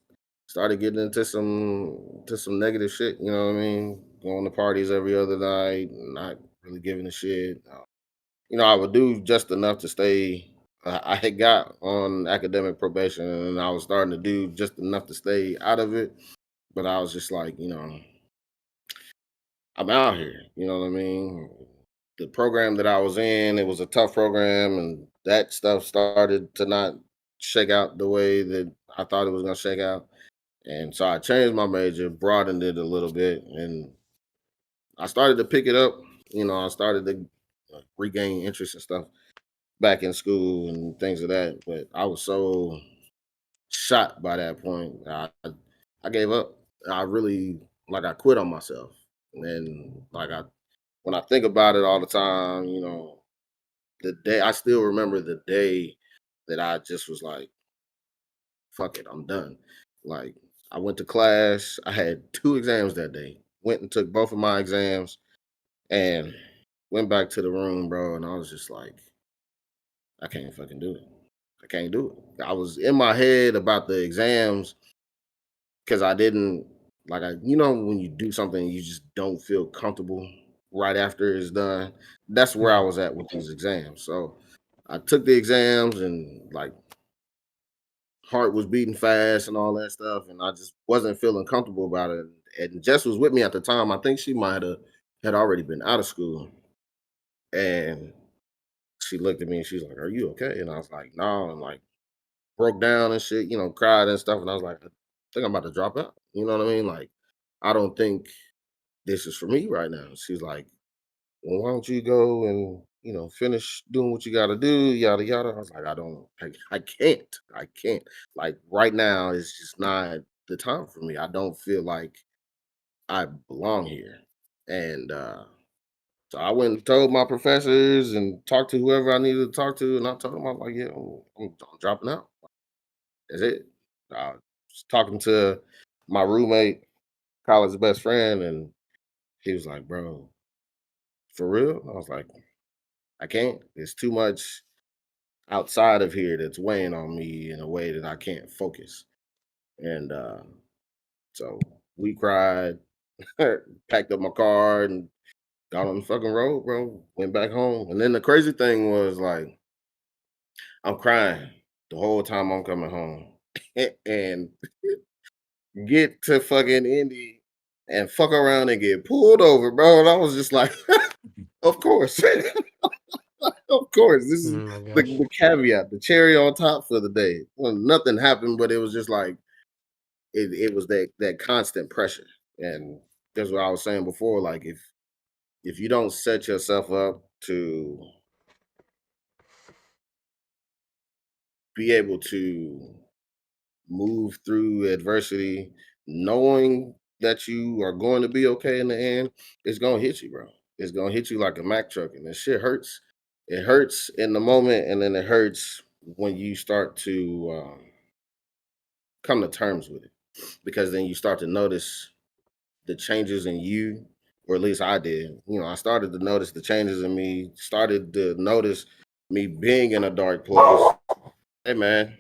started getting into some negative shit. You know what I mean? Going to parties every other night, not really giving a shit. I would do just enough to stay. I had got on academic probation, and I was starting to do just enough to stay out of it. But I was just like, I'm out here. You know what I mean? The program that I was in, it was a tough program, and that stuff started to not shake out the way that I thought it was gonna shake out. And so I changed my major, broadened it a little bit, and I started to pick it up. I started to regain interest and stuff back in school and things of that. But I was so shot by that point. I gave up. I really I quit on myself. And when I think about it all the time, the day I still remember the day that I just was like, fuck it, I'm done. Like I went to class. I had two exams that day. Went and took both of my exams and went back to the room, bro. And I was just like, I can't fucking do it. I can't do it. I was in my head about the exams because I didn't when you do something you just don't feel comfortable right after it's done. That's where I Mm. was at with these exams. So I took the exams and heart was beating fast and all that stuff, and I just wasn't feeling comfortable about it. And Jess was with me at the time. I think she might have had already been out of school, and she looked at me and she's like, "Are you okay?" And I was like, "No," and broke down and shit, cried and stuff. And I was like, "I think I'm about to drop out." You know what I mean? Like, I don't think this is for me right now. She's like, "Well, why don't you go and finish doing what you got to do?" Yada yada. I was like, I can't, I can't. Like right now, it's just not the time for me. I don't feel like I belong here, and so I went and told my professors and talked to whoever I needed to talk to, and I told them I was like, "Yeah, I'm dropping out. That's it." I was talking to my roommate, college best friend, and he was like, "Bro, for real?" I was like, "I can't. It's too much outside of here that's weighing on me in a way that I can't focus." And so we cried, packed up my car, and got on the fucking road, bro. Went back home. And then the crazy thing was I'm crying the whole time I'm coming home. And get to fucking Indy and fuck around and get pulled over, bro. And I was just like, of course. Of course. This is Oh my the gosh. caveat, the cherry on top for the day. Well, nothing happened, but it was just like it was that constant pressure. And that's what I was saying before. Like if you don't set yourself up to be able to move through adversity, knowing that you are going to be okay in the end, it's gonna hit you, bro. It's gonna hit you like a Mack truck, and this shit hurts. It hurts in the moment, and then it hurts when you start to come to terms with it, because then you start to notice the changes in you, or at least I did. I started to notice the changes in me. Started to notice me being in a dark place. Hey, man.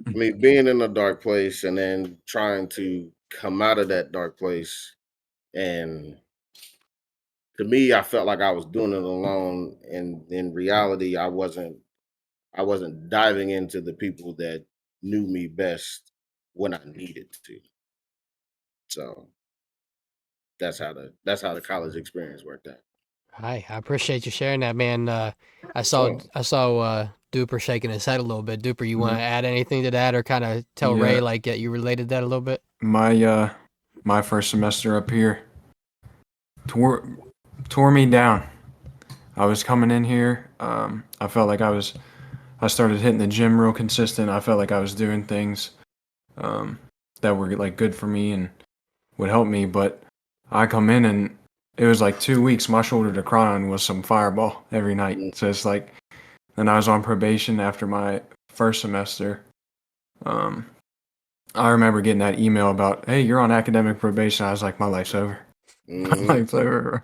Me being in a dark place and then trying to come out of that dark place. And to me, I felt like I was doing it alone. And in reality, I wasn't diving into the people that knew me best when I needed to. So that's how the college experience worked out. Hi, I appreciate you sharing that, man. I saw So I saw Duper shaking his head a little bit. Duper, you want Mhm. to add anything to that, or kind of tell Yeah. Rae like you related that a little bit? My first semester up here tore me down. I was coming in here. I felt like I started hitting the gym real consistent. I felt like I was doing things um, that were like good for me and would help me. But I come in and it was like 2 weeks. My shoulder to cry on was some Fireball every night. Mm. So it's like, and I was on probation after my first semester. Um, I remember getting that email about, hey, you're on academic probation. I was like, my life's over. My Mm-hmm. life's over.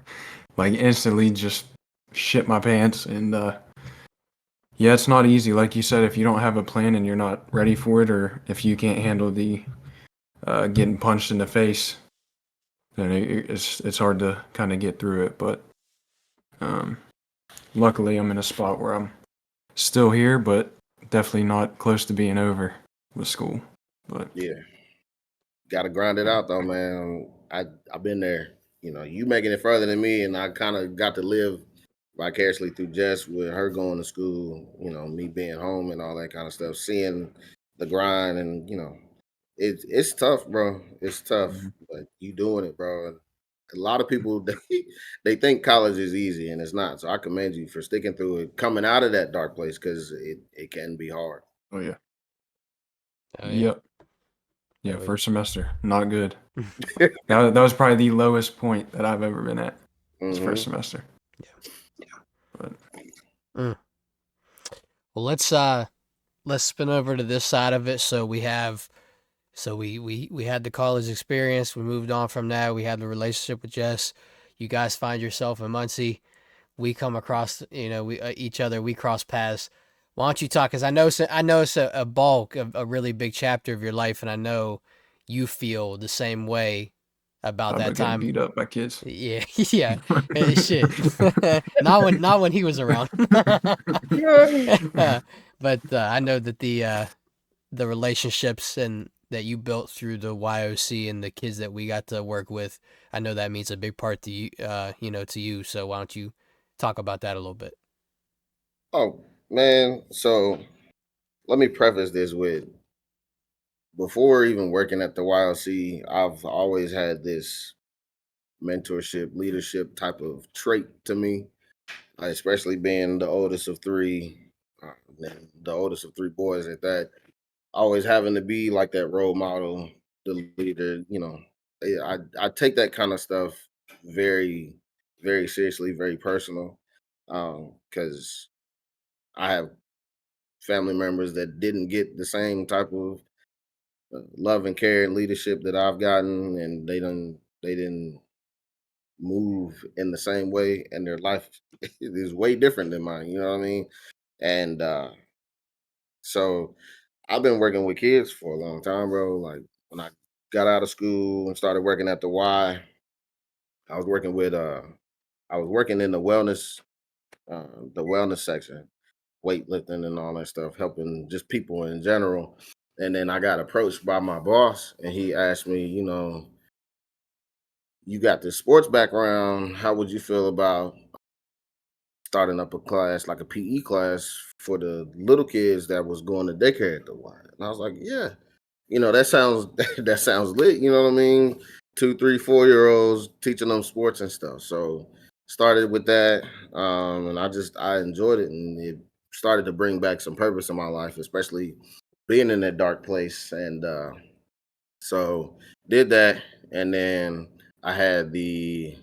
Like instantly just shit my pants. And yeah, it's not easy. Like you said, if you don't have a plan and you're not ready for it, or if you can't handle the getting punched in the face, then it's hard to kind of get through it. But um, luckily, I'm in a spot where I'm still here, but definitely not close to being over with school. But Yeah, gotta grind it out though, man. I've been there. You know, you making it further than me, and I kind of got to live vicariously through Jess with her going to school. You know, me being home and all that kind of stuff, seeing the grind, and you know, it's tough, bro. It's tough, mhm. but you doing it, bro. And a lot of people they think college is easy, and it's not. So I commend you for sticking through it, coming out of that dark place because it can be hard. Oh yeah, Oh yeah. yep, yeah. Oh yeah. First semester, not good. That was probably the lowest point that I've ever been at. Was first Hmm. semester. But Mm. Well, let's spin over to this side of it. So we had the college experience. We moved on from that. We had the relationship with Jess. You guys find yourself in Muncie. We come across, we each other. We cross paths. Why don't you talk? Because I know it's a bulk of a really big chapter of your life, and I know you feel the same way about that about getting time. beat up by kids. Yeah, yeah, shit. Not when he was around. But I know that the relationships and that you built through the YOC and the kids that we got to work with, I know that means a big part to you, to you. So why don't you talk about that a little bit? Oh man, so let me preface this with before even working at the YLC, I've always had this mentorship, leadership type of trait to me, especially being the oldest of three, and the oldest of three boys at that. Always having to be like that role model, the leader. You know, I take that kind of stuff very, very seriously, very personal, because I have family members that didn't get the same type of love and care and leadership that I've gotten, and they didn't move in the same way, and their life is way different than mine. You know what I mean? And so I've been working with kids for a long time, bro. Like when I got out of school and started working at the Y, I was working with I was working in the wellness section, weightlifting and all that stuff, helping just people in general. And then I got approached by my boss, and he asked me, you know, you got this sports background. How would you feel about starting up a class, like a PE class for the little kids that was going to daycare at the Y? And I was like, yeah, you know, that sounds that sounds lit. You know what I mean? 2, 3, 4 year olds teaching them sports and stuff. So started with that, and I enjoyed it, and it started to bring back some purpose in my life, especially being in that dark place. And so did that, and then I had the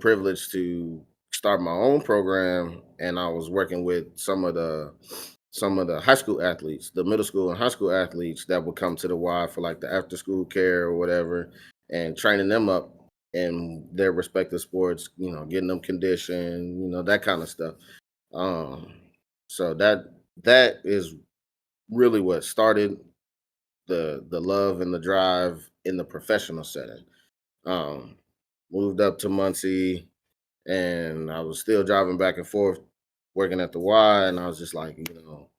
privilege to start my own program, and I was working with some of the high school athletes, the middle school and high school athletes that would come to the Y for like the after school care or whatever, and training them up in their respective sports, you know, getting them conditioned, you know, that kind of stuff. Um, so that is really what started the love and the drive in the professional setting. Um, moved up to Muncie, and I was still driving back and forth, working at the Y, and I was just like, you know,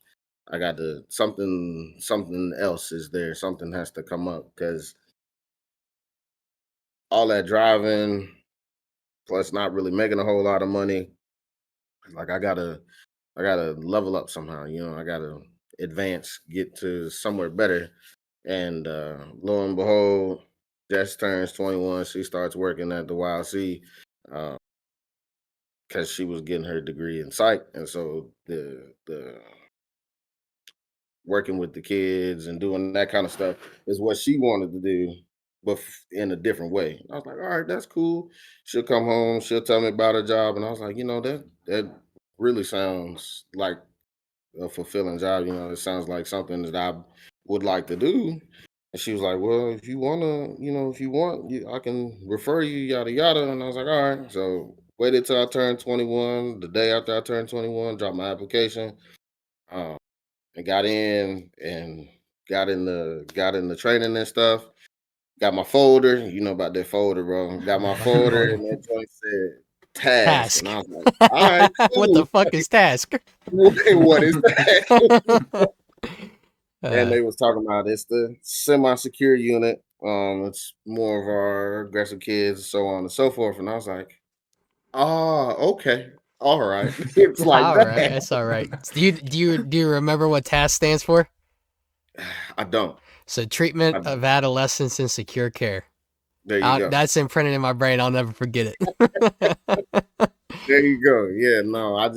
I got to something else is there. Something has to come up because all that driving plus not really making a whole lot of money. Like I gotta gotta level up somehow. I gotta advance, get to somewhere better. And lo and behold, Jess turns 21. She starts working at the YLC because she was getting her degree in psych, and so the working with the kids and doing that kind of stuff is what she wanted to do, but in a different way. I was like, all right, that's cool. She'll come home, she'll tell me about her job, and I was like, that really sounds like a fulfilling job. It sounds like something that I would like to do. And she was like, well, if you wanna, if you want, I can refer you, yada yada. And I was like, all right. So waited till I turned 21. The day after I turned 21, dropped my application. Um, and got in and got in the training and stuff. Got my folder, you know about that folder, bro. Got my About the folder folder. and that joint said task. And Task. I was like, all right, What the cool. fuck is task? What is that? And uh, they was talking about it's the semi-secure unit. It's more of our aggressive kids, so on and so forth. And I was like, oh, okay. All right. It's like all right, that. that's all right. Do you remember what task stands for? I don't. So treatment I of don't. adolescents in secure care. There you go. That's imprinted in my brain. I'll never forget it. There you go. Yeah, no, I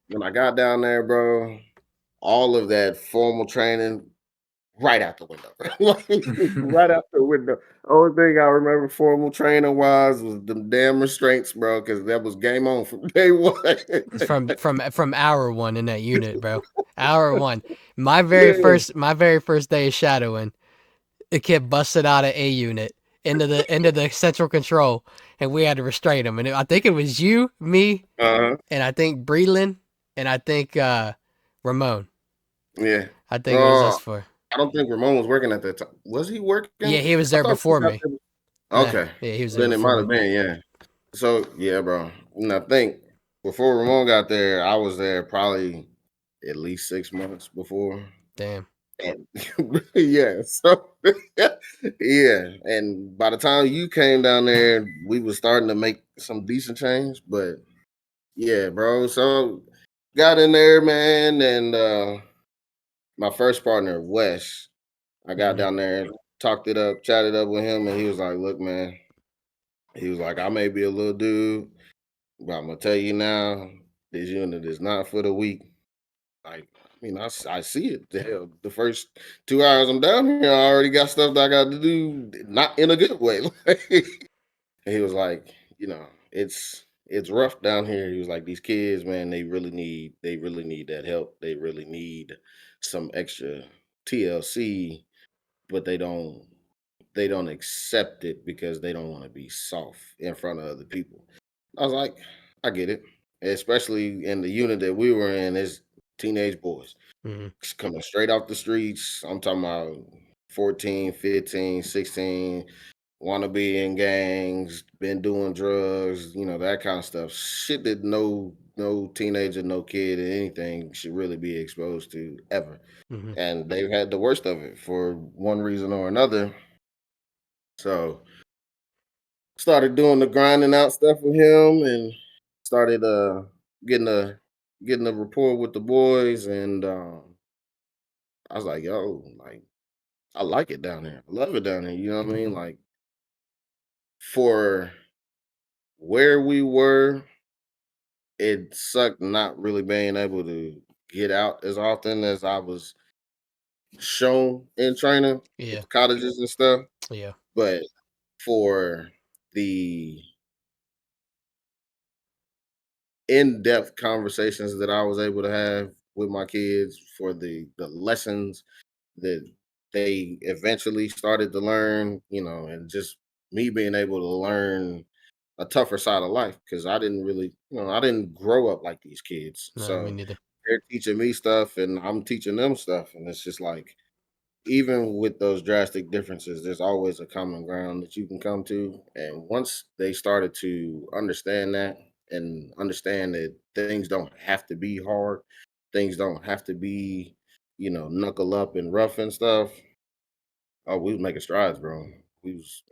when I got down there, bro, all of that formal training right out the window. Like, right out the window. Only thing I remember formal training wise was the damn restraints, bro, because that was game on from day one. from hour one in that unit, bro. Hour one. My very Yeah. first day of shadowing, the kid busted out of A unit into the central control, and we had to restrain him. And I think it was you, me, Uh-huh. and I think Breland, and I think Ramon. Yeah. I think it was us four. I don't think Ramon was working at that time. Was he Yeah, working? he was I there thought he before got me. there. Nah, Okay. yeah, he was there Then it before might me. have been, yeah. So yeah, bro. And I think before Ramon got there, I was there probably at least 6 months before. Damn. And yeah, so yeah. And by the time you came down there, we was starting to make some decent change. But yeah, bro. So got in there, man, and my first partner, Wes, I got Mm-hmm. down there, talked it up, chatted up with him, and he was like, look, man, he was like, I may be a little dude, but I'm gonna tell you now, this unit is not for the weak. Like, I see it. The hell, the first 2 hours I'm down here, I already got stuff that I got to do, not in a good way. And he was like, it's rough down here. He was like, these kids, man, they really need that help. They really need some extra TLC, but they don't accept it because they don't want to be soft in front of other people. I was like, I get it. Especially in the unit that we were in, is teenage boys Mm-hmm. coming straight off the streets. I'm talking about 14, 15, 16, want to be in gangs, been doing drugs, that kind of stuff. Shit that no teenager, no kid, or anything should really be exposed to ever. Mm-hmm. And they've had the worst of it for one reason or another. So started doing the grinding out stuff with him and started getting a getting a rapport with the boys, and I was like, yo, like, I like it down here. I love it down here. You know what I mean? Like, for where we were, it sucked not really being able to get out as often as I was shown in training Yeah. with colleges and stuff. Yeah. But for the in-depth conversations that I was able to have with my kids, for the lessons that they eventually started to learn, and just me being able to learn a tougher side of life, because I didn't really, I didn't grow up like these kids. No, me So neither. they're teaching me stuff and I'm teaching them stuff. And it's just like, even with those drastic differences, there's always a common ground that you can come to. And once they started to understand that and understand that things don't have to be hard, things don't have to be, knuckle up and rough and stuff. Oh, we was making strides, bro. We was,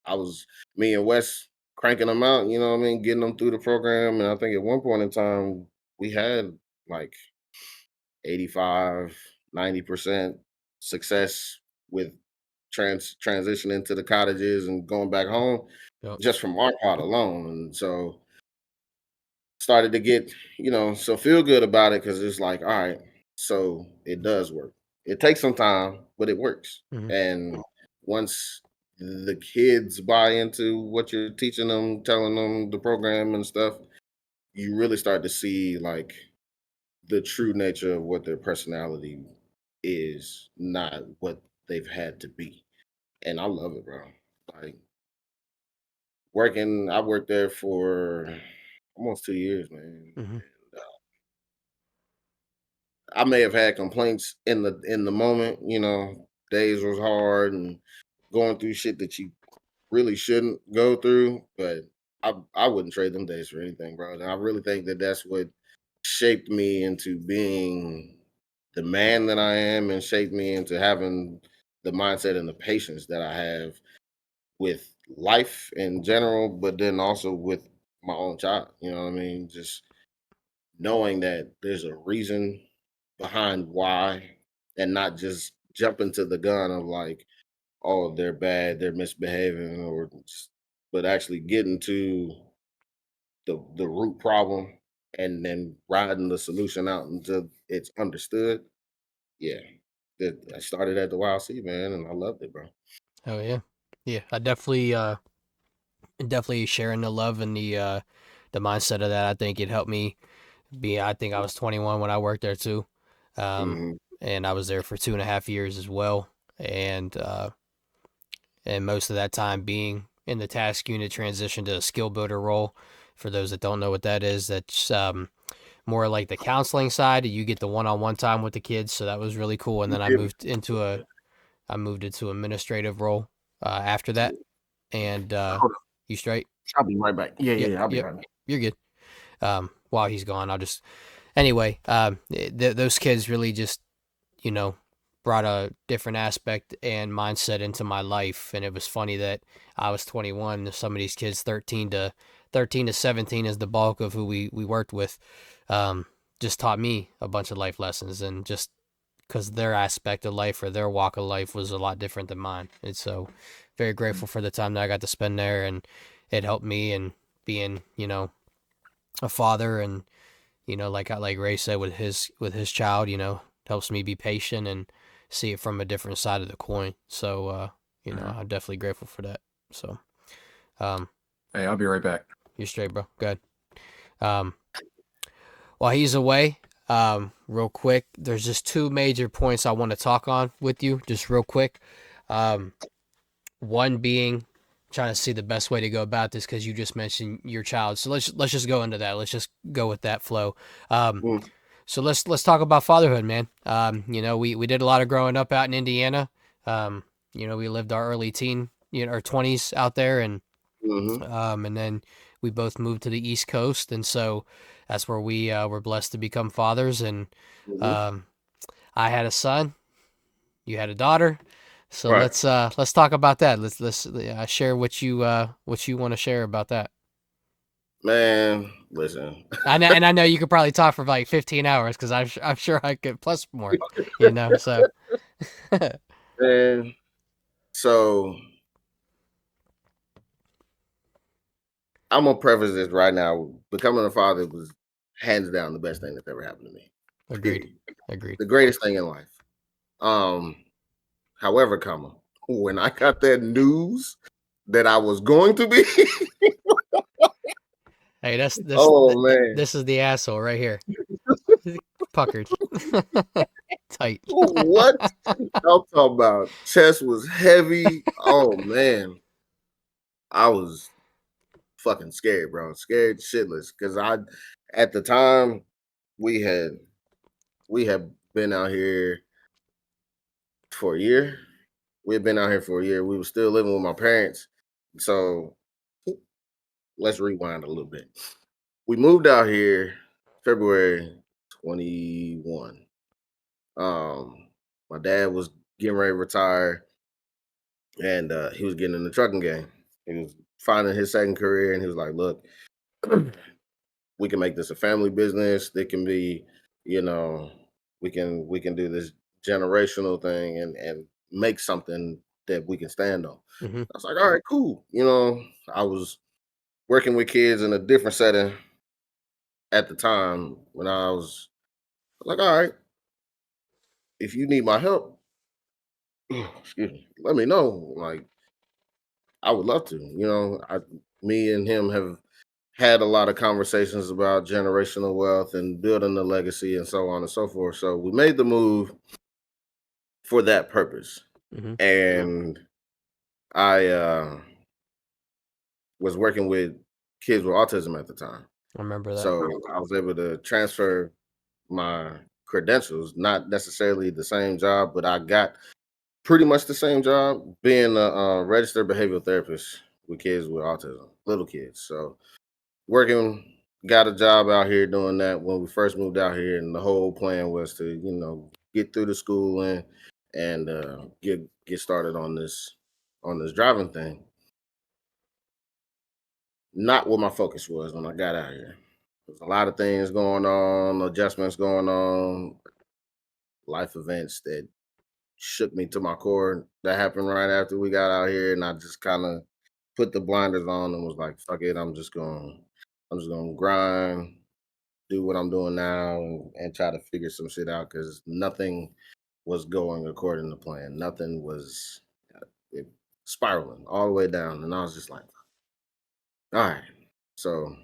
I was, me and Wes cranking them out, you know what I mean, getting them through the program. And I think at one point in time, we had like 85, 90% success with transitioning to the cottages and going back home Yep. just from our part alone. And so started to get, so feel good about it because it's like, all right, so it does work. It takes some time, but it works. Mm-hmm. And once the kids buy into what you're teaching them, telling them the program and stuff, you really start to see like the true nature of what their personality is, not what they've had to be. And I love it, bro. Like I worked there for almost 2 years, man. Mm-hmm. I may have had complaints in the moment, days was hard and going through shit that you really shouldn't go through, but I wouldn't trade them days for anything, bro. And I really think that that's what shaped me into being the man that I am and shaped me into having the mindset and the patience that I have with life in general, but then also with my own child. You know what I mean? Just knowing that there's a reason behind why and not just jumping to the gun of like, oh, they're bad, they're misbehaving, but actually getting to the root problem and then riding the solution out until it's understood. Yeah. I started at the YC, man, and I loved it, bro. Oh yeah, yeah. I definitely sharing the love and the mindset of that. I think it helped me be. I think I was 21 when I worked there too, um, Hmm. and I was there for 2.5 years as well, and most of that time being in the task unit transition to a skill builder role. For those that don't know what that is, that's more like the counseling side. You get the one-on-one time with the kids, so that was really cool. And then I moved into administrative role after that. And Hold on. you straight? I'll be right back. Yeah, Yep, yeah, I'll be yep. right back. You're good. While he's gone, I'll just anyway. Those kids really just you know, brought a different aspect and mindset into my life. And it was funny that I was 21. Some of these kids, 13 to 17, is the bulk of who we worked with. Just taught me a bunch of life lessons, and just because their aspect of life or their walk of life was a lot different than mine. And so, very grateful for the time that I got to spend there, and it helped me and being, a father and like Rae said with his child, helps me be patient and see it from a different side of the coin. So I'm definitely grateful for that. So um Hey, I'll be right back. you're straight, bro. Good. Um while he's away, real quick, there's just two major points I want to talk on with you, just real quick. Um one being trying to see the best way to go about this because you just mentioned your child. So let's just go into that. Let's just go with that flow. Um Mm, So let's talk about fatherhood, man. We did a lot of growing up out in Indiana. We lived our early teen, our 20s out there, mhm, and then we both moved to the East Coast, and so that's where we were blessed to become fathers. And mhm. um, I had a son, you had a daughter. So Right. let's talk about that. Let's share what you want to share about that. Man, listen. I know you could probably talk for like 15 hours because I'm sure I could plus more, So Man, so I'm gonna preface this right now. Becoming a father was hands down the best thing that's ever happened to me. agreed, Period. agreed. The greatest thing in life. Um, however, when I got that news that I was going to be, Hey, that's this oh man, this is the asshole right here, puckered, tight. what I'm talking about? Chest was heavy. Oh man, I was fucking scared, bro. Scared shitless because at the time, we had we had been out here for a year. We had been out here for a year. We were still living with my parents. So let's rewind a little bit. We moved out here February 21. My dad was getting ready to retire and he was getting in the trucking game. He was finding his second career and he was like, look, we can make this a family business. It can be, you know, we can do this generational thing and make something that we can stand on. Hmm. I was like, all right, cool. I was working with kids in a different setting at the time when I was like, all right, if you need my help, excuse me, let me know. Like, I would love to. Me and him have had a lot of conversations about generational wealth and building a legacy and so on and so forth. So we made the move for that purpose. Hmm. And I was working with kids with autism at the time. I remember that. So I was able to transfer my credentials, not necessarily the same job, but I got pretty much the same job being a registered behavioral therapist with kids with autism, little kids. So working, got a job out here doing that when we first moved out here, and the whole plan was to get through the schooling and get started on this driving thing. Not what my focus was when I got out here. There's a lot of things going on, adjustments going on, life events that shook me to my core that happened right after we got out here, and I just kind of put the blinders on and was like, fuck it, I'm just gonna grind, do what I'm doing now, and try to figure some shit out because nothing was going according to plan. Nothing was it, spiraling all the way down, and I was just like, all right. So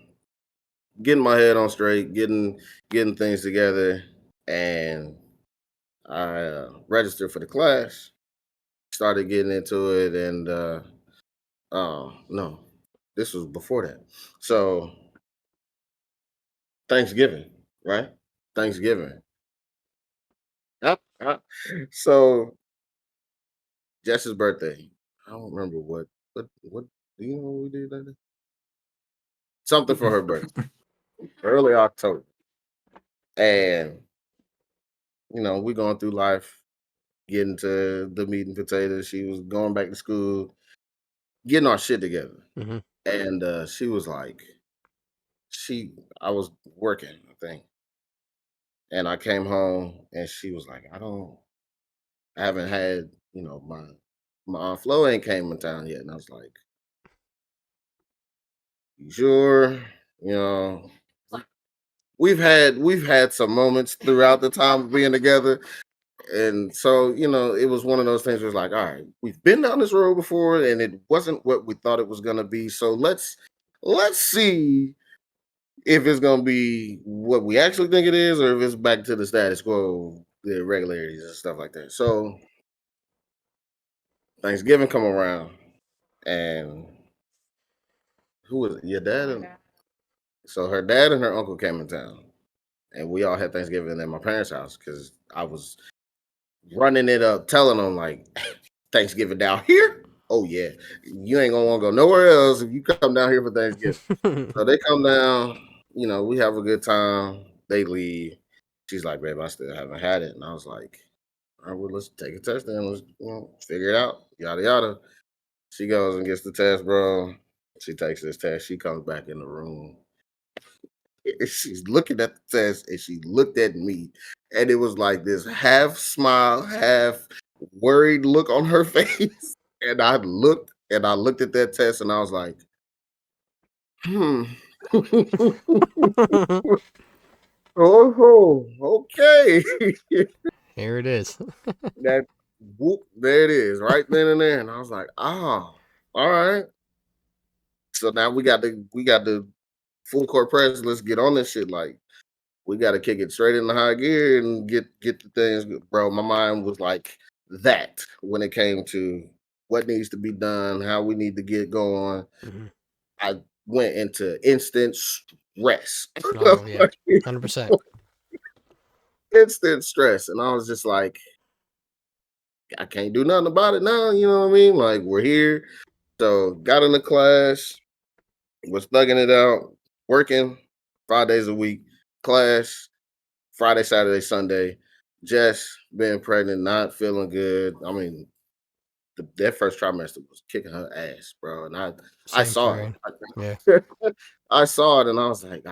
getting my head on straight, getting things together, and I registered for the class, started getting into it, and no, this was before that. So Thanksgiving, right? Thanksgiving. So Jess's birthday. I don't remember what do you know what we did that day? Something for her birthday, early October, and we going through life, getting to the meat and potatoes. She was going back to school, getting our shit together, Hmm. and she was like, she I was working, I think, and I came home, and she was like, I haven't had my Aunt Flo ain't came in town yet, and I was like, you sure? You know, we've had some moments throughout the time of being together. And so, it was one of those things where it's like, all right, we've been down this road before and it wasn't what we thought it was gonna be. So let's see if it's gonna be what we actually think it is, or if it's back to the status quo, the irregularities and stuff like that. So Thanksgiving come around, and who was it? Your dad and so her dad and her uncle came in town, and we all had Thanksgiving at my parents' house because I was running it up, telling them like Thanksgiving down here. Oh yeah, you ain't gonna want to go nowhere else if you come down here for Thanksgiving. So they come down. We have a good time. They leave. She's like, babe, I still haven't had it, and I was like, all right, well, let's take a test then. Let's figure it out. Yada yada. She goes and gets the test, bro. She takes this test. She comes back in the room. She's looking at the test, and she looked at me, and it was like this half smile, half worried look on her face. And I looked at that test, and I was like, hmm. Oh, okay. Here it is. That whoop, there it is, right then and there. And I was like, oh, all right. So now we got the full court press. Let's get on this shit. Like, we got to kick it straight into high gear and get the things, bro. My mind was like that when it came to what needs to be done, how we need to get going. Hmm. I went into instant stress. Oh yeah, 100%. Instant stress. And I was just like, I can't do nothing about it now. You know what I mean? Like, we're here. So got in the class, was thugging it out, working 5 days a week, class, Friday, Saturday, Sunday. Jess being pregnant, not feeling good. I mean, that first trimester was kicking her ass, bro. And I Same for saw her. Yeah. it. I saw it, and I was like,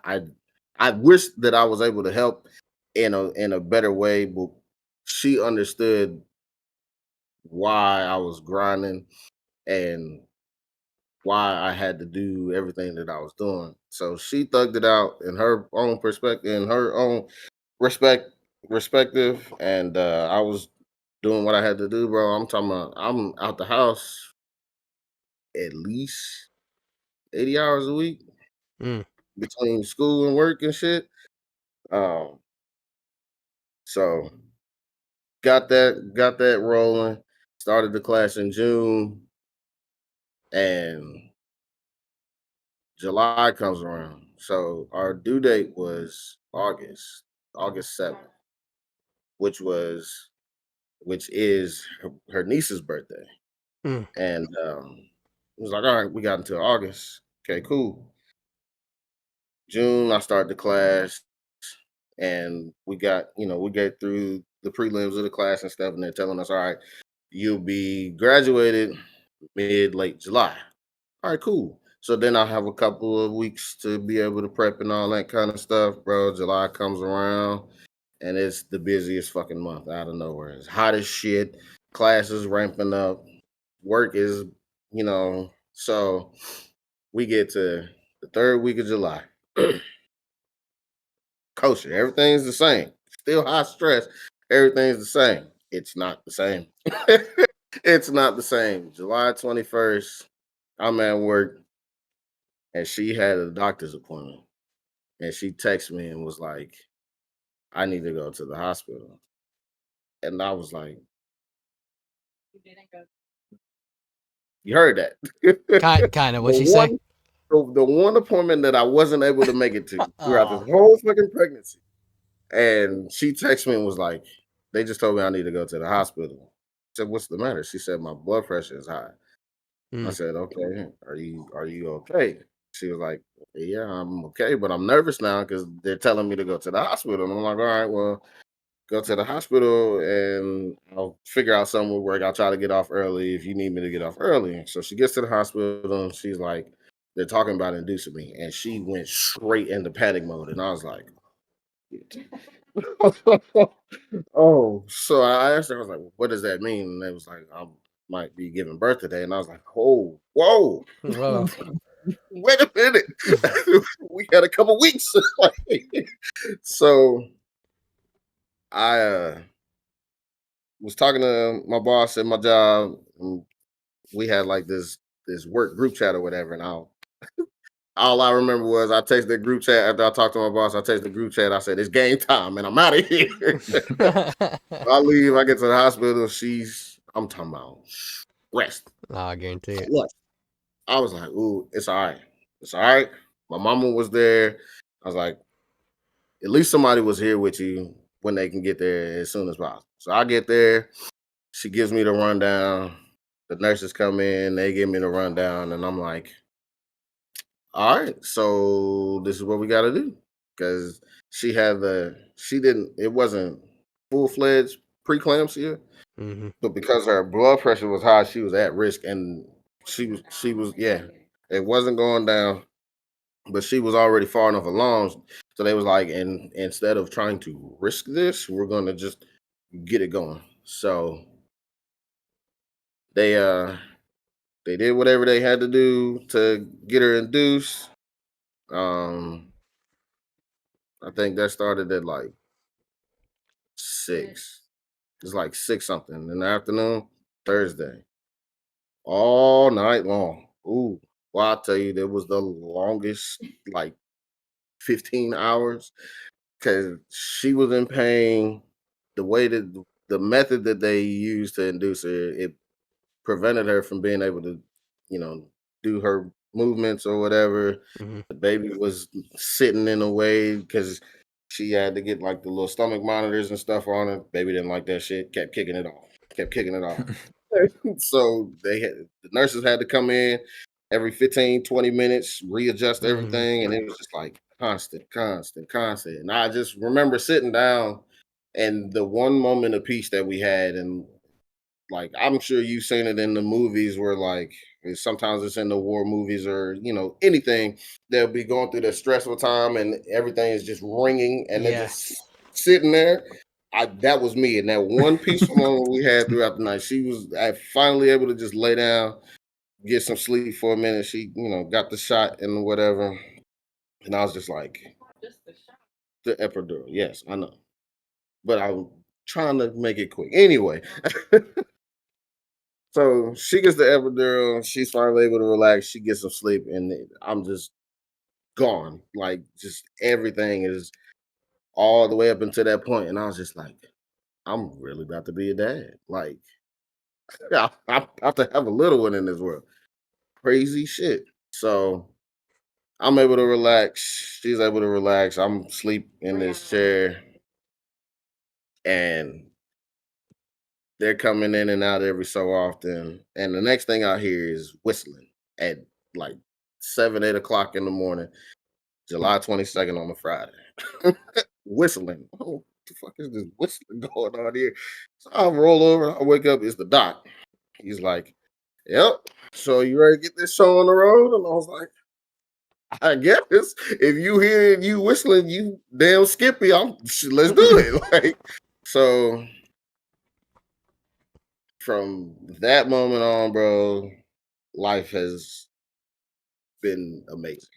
I I wish that I was able to help in a better way, but she understood why I was grinding and why I had to do everything that I was doing. So she thugged it out in her own perspective, in her own respect respective, and I was doing what I had to do, bro. I'm talking about I'm out the house at least 80 hours a week Mm. between school and work and shit. Um, so got that rolling. Started the class in June, and July comes around. So our due date was August 7th, which was which is her niece's birthday. Mm. And it was like, all right, we got until August. Okay, cool. June, I start the class, and we get through the prelims of the class and stuff, and they're telling us, all right, you'll be graduated mid late July. All right, cool. So then I have a couple of weeks to be able to prep and all that kind of stuff, bro. July comes around, and it's the busiest fucking month out of nowhere. It's hot as shit. Classes ramping up. Work is, so we get to the third week of July. Kosher. Everything's the same. Still high stress. Everything's the same. It's not the same. It's not the same. July 21st, I'm at work, and she had a doctor's appointment. And she texted me and was like, I need to go to the hospital. And I was like, you heard that. Kind of. the What she say? one the one appointment that I wasn't able to make it to throughout this Oh. whole fucking pregnancy. And she texted me and was like, they just told me I need to go to the hospital. I said, what's the matter? She said, my blood pressure is high. I Mm. said, okay, are you okay? She was like, yeah, I'm okay, but I'm nervous now because they're telling me to go to the hospital. And I'm like, all right, well, go to the hospital and I'll figure out something will work. I'll try to get off early if you need me to get off early. So she gets to the hospital and she's like, they're talking about inducing me. And she went straight into panic mode. And I was like, oh, so I asked her, I was like, what does that mean? And they was like, I might be giving birth today. And I was like, oh, whoa, Whoa. wait a minute. We had a couple weeks. So I was talking to my boss at my job, and we had like this work group chat or whatever. And all I remember was I texted the group chat after I talked to my boss. I texted the group chat. I said, it's game time, and I'm out of here. I leave. I get to the hospital. I'm talking about rest. I guarantee it. What? I was like, ooh, it's all right. It's all right. My mama was there. I was like, at least somebody was here with you when they can get there as soon as possible. So I get there. She gives me the rundown. The nurses come in. They give me the rundown. And I'm like, all right, so this is what we got to do. Because it wasn't full fledged preeclampsia, Mm-hmm. but because her blood pressure was high, she was at risk, and yeah, it wasn't going down, but she was already far enough along. So they was like, and instead of trying to risk this, we're gonna just get it going. So they uh they did whatever they had to do to get her induced. Um, I think that started at like 6. It's like 6 something in the afternoon, Thursday, all night long. Ooh, well, I'll tell you, that was the longest, like 15 hours, because she was in pain. The way that the method that they used to induce her, it prevented her from being able to, you know, do her movements or whatever. Mm-hmm. The baby was sitting in a way because she had to get like the little stomach monitors and stuff on her. Baby didn't like that shit, kept kicking it off, kept kicking it off. So the nurses had to come in every 15, 20 minutes, readjust Mm-hmm. everything. And it was just like constant, constant, constant. And I just remember sitting down and the one moment of peace that we had, and like I'm sure you've seen it in the movies where like sometimes it's in the war movies or anything. They'll be going through the stressful time and everything is just ringing and they're Yeah. just sitting there. That was me in that one peaceful moment we had throughout the night. She was finally able to just lay down, get some sleep for a minute. She got the shot and whatever, and I was just like, the epidural. Yes, I know, but I'm trying to make it quick. Anyway, so she gets the epidural. She's finally able to relax. She gets some sleep, and I'm just gone. Like, just everything is all the way up until that point, and I was just like, I'm really about to be a dad. Like, I have to have a little one in this world. Crazy shit. So I'm able to relax. She's able to relax. I'm asleep in this chair, and they're coming in and out every so often. And the next thing I hear is whistling at like 7, 8 o'clock in the morning, July 22nd on a Friday. Whistling. Oh, what the fuck is this whistling going on here? So I roll over, I wake up, it's the doc. He's like, yep. So you ready to get this show on the road? And I was like, I guess if you hear you whistling, you damn Skippy, let's do it. Like, so from that moment on, bro, life has been amazing.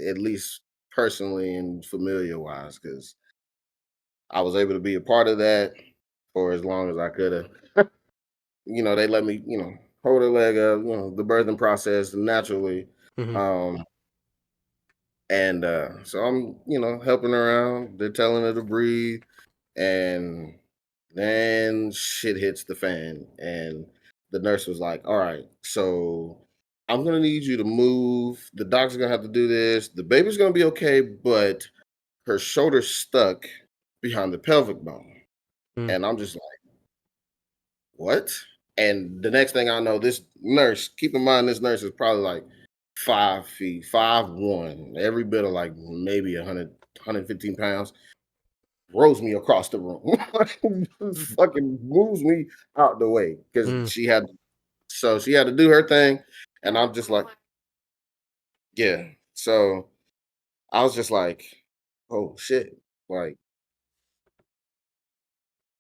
At least personally and familiar wise, because I was able to be a part of that for as long as I could have. They let me, hold her leg up, the birthing process naturally. Hmm. Um, and so I'm, helping her out. They're telling her to breathe. And then shit hits the fan. And the nurse was like, all right, so I'm gonna need you to move. The doctor's gonna have to do this. The baby's gonna be okay, but her shoulder's stuck behind the pelvic bone. Mm. And I'm just like, what? And the next thing I know, this nurse, keep in mind, this nurse is probably like 5 feet, 5'1", every bit of like maybe 115 pounds, throws me across the room. Fucking moves me out the way because Mm. she had to do her thing. And I'm just like, yeah. So I was just like, oh shit. Like,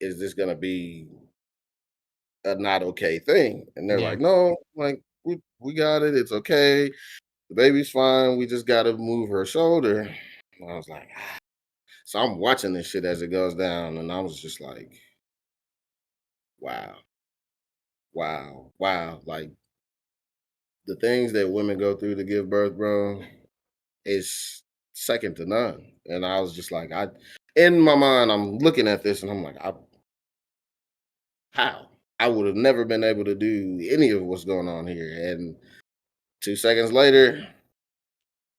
is this gonna be a not okay thing? And they're Yeah. like, no, like we got it. It's okay. The baby's fine. We just gotta move her shoulder. And I was like, ah. So I'm watching this shit as it goes down, and I was just like, wow, wow. Like the things that women go through to give birth, bro, is second to none. And I was just like, in my mind, I'm looking at this and I'm like, how? I would have never been able to do any of what's going on here. And 2 seconds later,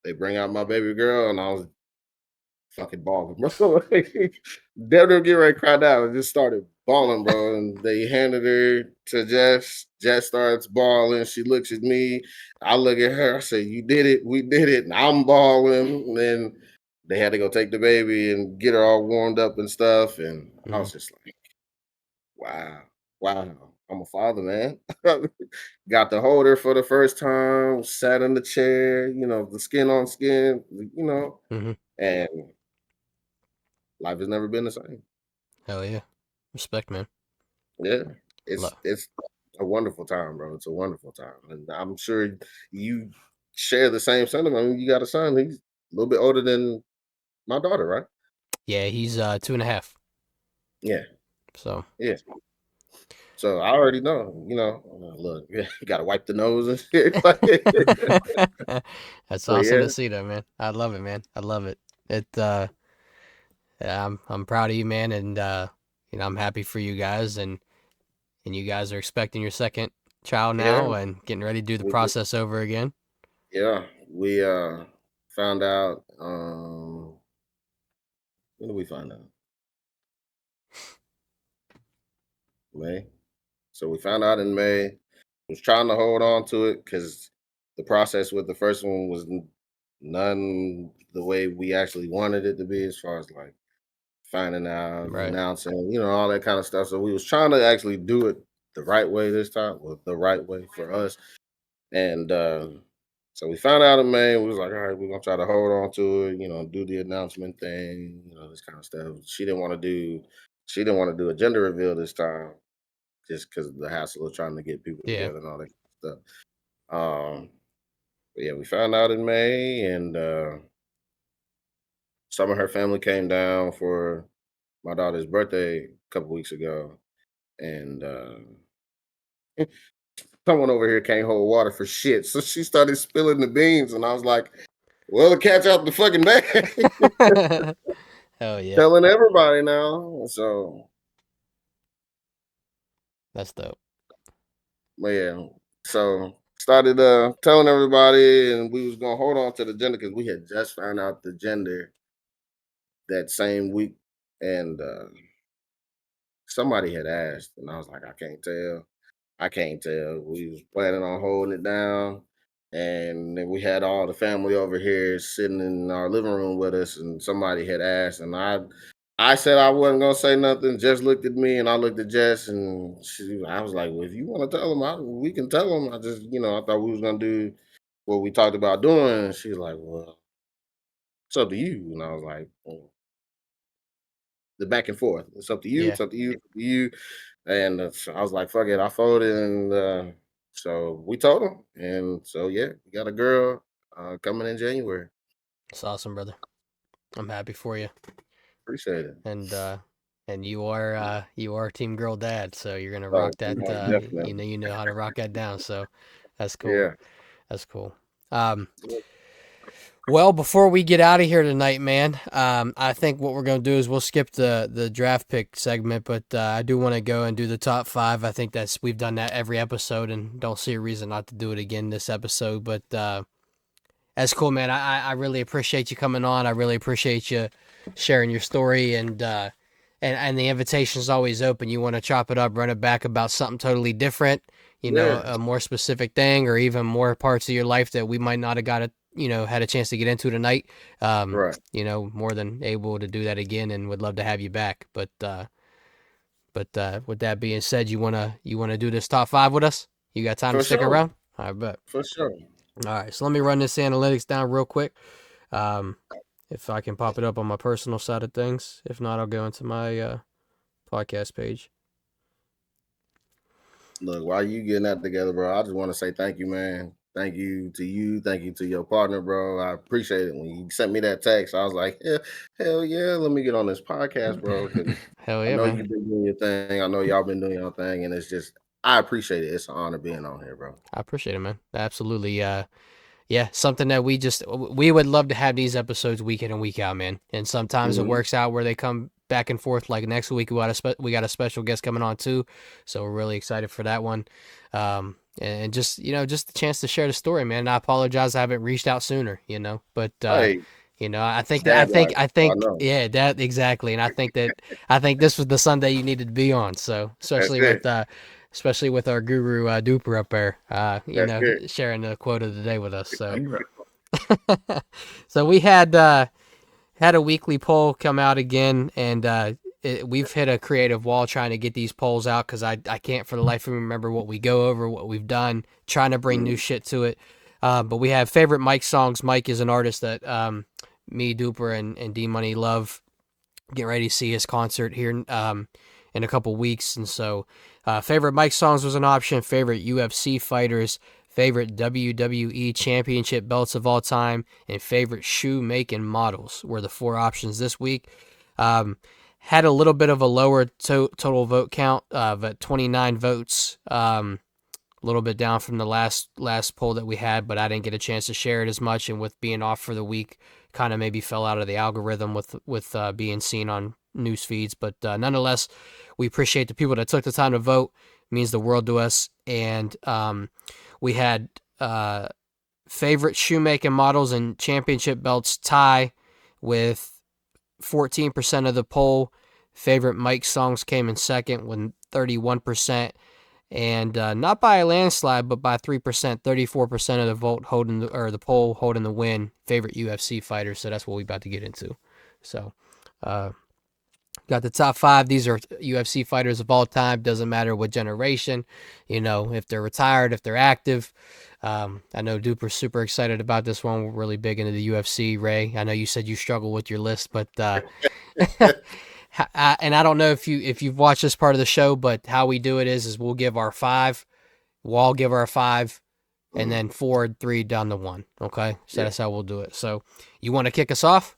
they bring out my baby girl, and I was fucking bawling, bro. Damn near get ready to cry down. I just started bawling, bro. And they handed her to Jess. Jess starts bawling. She looks at me. I look at her. I say, you did it. We did it. And I'm bawling. And then they had to go take the baby and get her all warmed up and stuff. And I Mm. was just like, wow. Wow. I'm a father, man. Got to hold her for the first time, sat in the chair, the skin on skin, Hmm. and life has never been the same. Hell yeah. Respect, man. Yeah, it's Love. it's a wonderful time, bro. It's a wonderful time, and I'm sure you share the same sentiment. I mean, you got a son; he's a little bit older than my daughter, right? Yeah, he's 2.5. Yeah, So yeah. So I already know, look, you got to wipe the nose and shit. that's But awesome yeah, to see, though, man. I love it, man. I love it. It. Yeah, I'm proud of you, man, and I'm happy for you guys, and you guys are expecting your second child yeah, now and getting ready to do the we did. process over again. Yeah, we found out. When did we find out? May. So we found out in May. Was trying to hold on to it because the process with the first one was none the way we actually wanted it to be, as far as like finding out, Right. announcing, all that kind of stuff. So we was trying to actually do it the right way this time, was the right way for us. And so we found out in May. We was like, all right, we're gonna try to hold on to it, do the announcement thing, this kind of stuff. She didn't want to do a gender reveal this time, just because of the hassle of trying to get people Yeah. together and all that stuff. But yeah, we found out in May, and some of her family came down for my daughter's birthday a couple weeks ago, and someone over here can't hold water for shit, so she started spilling the beans, and I was like, "Well, the cat's out the fucking bag." Hell yeah. Telling everybody now, so That's dope. but yeah, so started telling everybody, and we was gonna hold on to the gender because we had just found out the gender that same week, and somebody had asked, and I was like, I can't tell. I can't tell. We was planning on holding it down, and then we had all the family over here sitting in our living room with us, and somebody had asked, and I said I wasn't gonna say nothing. Jess looked at me, and I looked at Jess, and I was like, "Well, if you want to tell them, we can tell them." I just, I thought we was gonna do what we talked about doing. And she's like, "Well, it's up to you," and I was like, well, "The back and forth. It's up to you. Yeah. It's up to you. It's up to you." And so I was like, fuck it, I folded. And so we told him. And so, yeah, we got a girl coming in January. It's awesome, brother. I'm happy for you. Appreciate it. And you are team girl dad, so you're gonna Oh, rock that. definitely. You know how to rock that down. So that's cool. Yeah. That's cool. Well, before we get out of here tonight, man, I think what we're gonna do is we'll skip the draft pick segment, but I do want to go and do the top 5. I think we've done that every episode, and don't see a reason not to do it again this episode. But that's cool, man. I really appreciate you coming on. I really appreciate you sharing your story, and the invitation is always open. You want to chop it up, run it back about something totally different, Yeah. a more specific thing, or even more parts of your life that we might not have had a chance to get into tonight. Right. More than able to do that again, and would love to have you back. But with that being said, you wanna do this top 5 with us? You got time to For stick sure. around? I bet. For sure. All right, so let me run this analytics down real quick. If I can pop it up on my personal side of things. If not, I'll go into my podcast page. Look, while you getting that together, bro, I just want to say thank you, man. Thank you to you. Thank you to your partner, bro. I appreciate it. When you sent me that text, I was like, yeah, hell yeah, let me get on this podcast, bro. Because Hell I yeah, know man. you've been doing your thing. I know y'all been doing your thing. And it's just, I appreciate it. It's an honor being on here, bro. I appreciate it, man. Absolutely. Yeah, something that we would love to have these episodes week in and week out, man. And sometimes it works out where they come back and forth. Like next week, we got a special guest coming on too, so we're really excited for that one. And just just the chance to share the story, man. And I apologize I haven't reached out sooner, but Hey, I think dad life. I I think know. yeah, that exactly. And I think this was the Sunday you needed to be on. So That's it. especially with our guru Duper up there, That's it. sharing the quote of the day with us. So Congrats. so we had a weekly poll come out again, and we've hit a creative wall trying to get these polls out because I can't for the life of me remember what we go over, what we've done, trying to bring new shit to it. But we have favorite Mike songs. Mike is an artist that me, Duper, and D Money love. Getting ready to see his concert here in a couple weeks, and so favorite Mike songs was an option. Favorite UFC fighters, favorite WWE championship belts of all time, and favorite shoe making models were the 4 options this week. Had a little bit of a lower total vote count at 29 votes. A little bit down from the last poll that we had, but I didn't get a chance to share it as much, and with being off for the week, kind of maybe fell out of the algorithm with being seen on news feeds. But nonetheless, we appreciate the people that took the time to vote. It means the world to us. And we had favorite shoemaking models and championship belts tie with 14% of the poll. Favorite Mike songs came in second with 31%. And not by a landslide, but by 3%, 34% of the vote the poll holding the win. Favorite UFC fighter, so that's what we're about to get into. So, Got the top 5. These are UFC fighters of all time. Doesn't matter what generation, if they're retired, if they're active. I know Duper's super excited about this one. We're really big into the UFC. Rae, I know you said you struggle with your list, but and I don't know if you've watched this part of the show, but how we do it is we'll give our 5. We'll all give our 5, and then 4, 3 down to 1. Okay, so that's how we'll do it. So, you want to kick us off?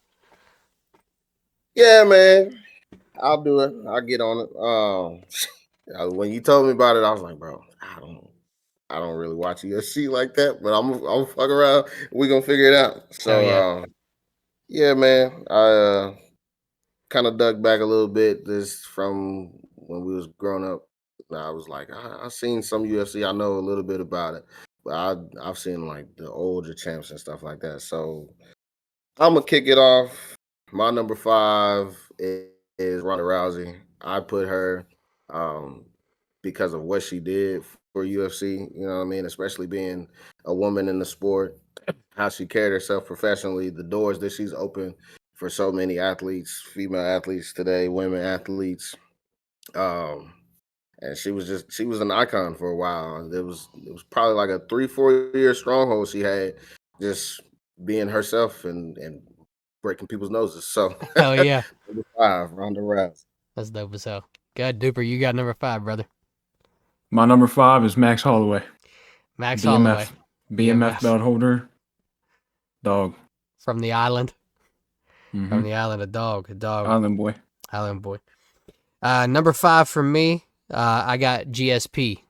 Yeah, man. I'll do it. I'll get on it. When you told me about it, I was like, bro, I don't really watch UFC like that, but I'm fuck around. We're gonna figure it out. So yeah, man. I kind of dug back a little bit just from when we was growing up. I was like, I seen some UFC. I know a little bit about it, but I've seen like the older champs and stuff like that. So I'm gonna kick it off. My number 5 is Ronda Rousey. I put her because of what she did for UFC. You know what I mean? Especially being a woman in the sport, how she carried herself professionally, the doors that she's opened for so many athletes, female athletes today, women athletes. Um, and she was an icon for a while. It was probably like a 3-4 year stronghold she had, just being herself and breaking people's noses. So Hell yeah. number 5, Ronda Rousey. That's dope as hell. Good, Duper, you got number 5, brother. My number 5 is Max Holloway. Max BMF. Holloway. BMF belt holder. Dog. From the island. Mm-hmm. From the island, a dog. Island boy. Island boy. Number 5 for me, I got GSP.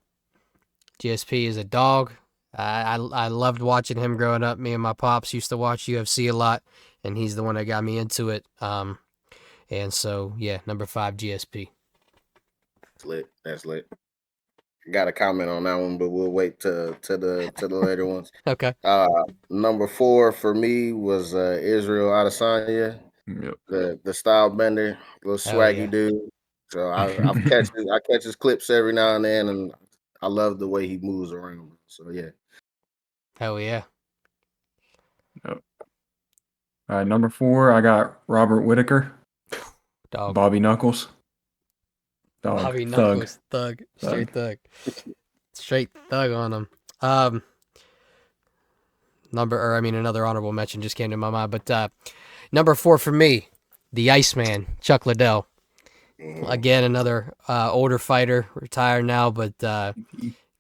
GSP is a dog. I loved watching him growing up. Me and my pops used to watch UFC a lot, and he's the one that got me into it. And so, yeah, number 5, GSP. That's lit. Got a comment on that one, but we'll wait to the later ones. Okay. Number 4 for me was Israel Adesanya, the style bender, little swaggy dude. So I catch his clips every now and then, and I love the way he moves around. So yeah. Hell yeah. Yep. All right, number 4, I got Robert Whitaker. Dog. Bobby Knuckles. Dog. Bobby Knuckles. Thug. Straight thug. Straight thug on him. Another honorable mention just came to my mind. But number 4 for me, the Iceman, Chuck Liddell. Again, another older fighter, retired now, but God,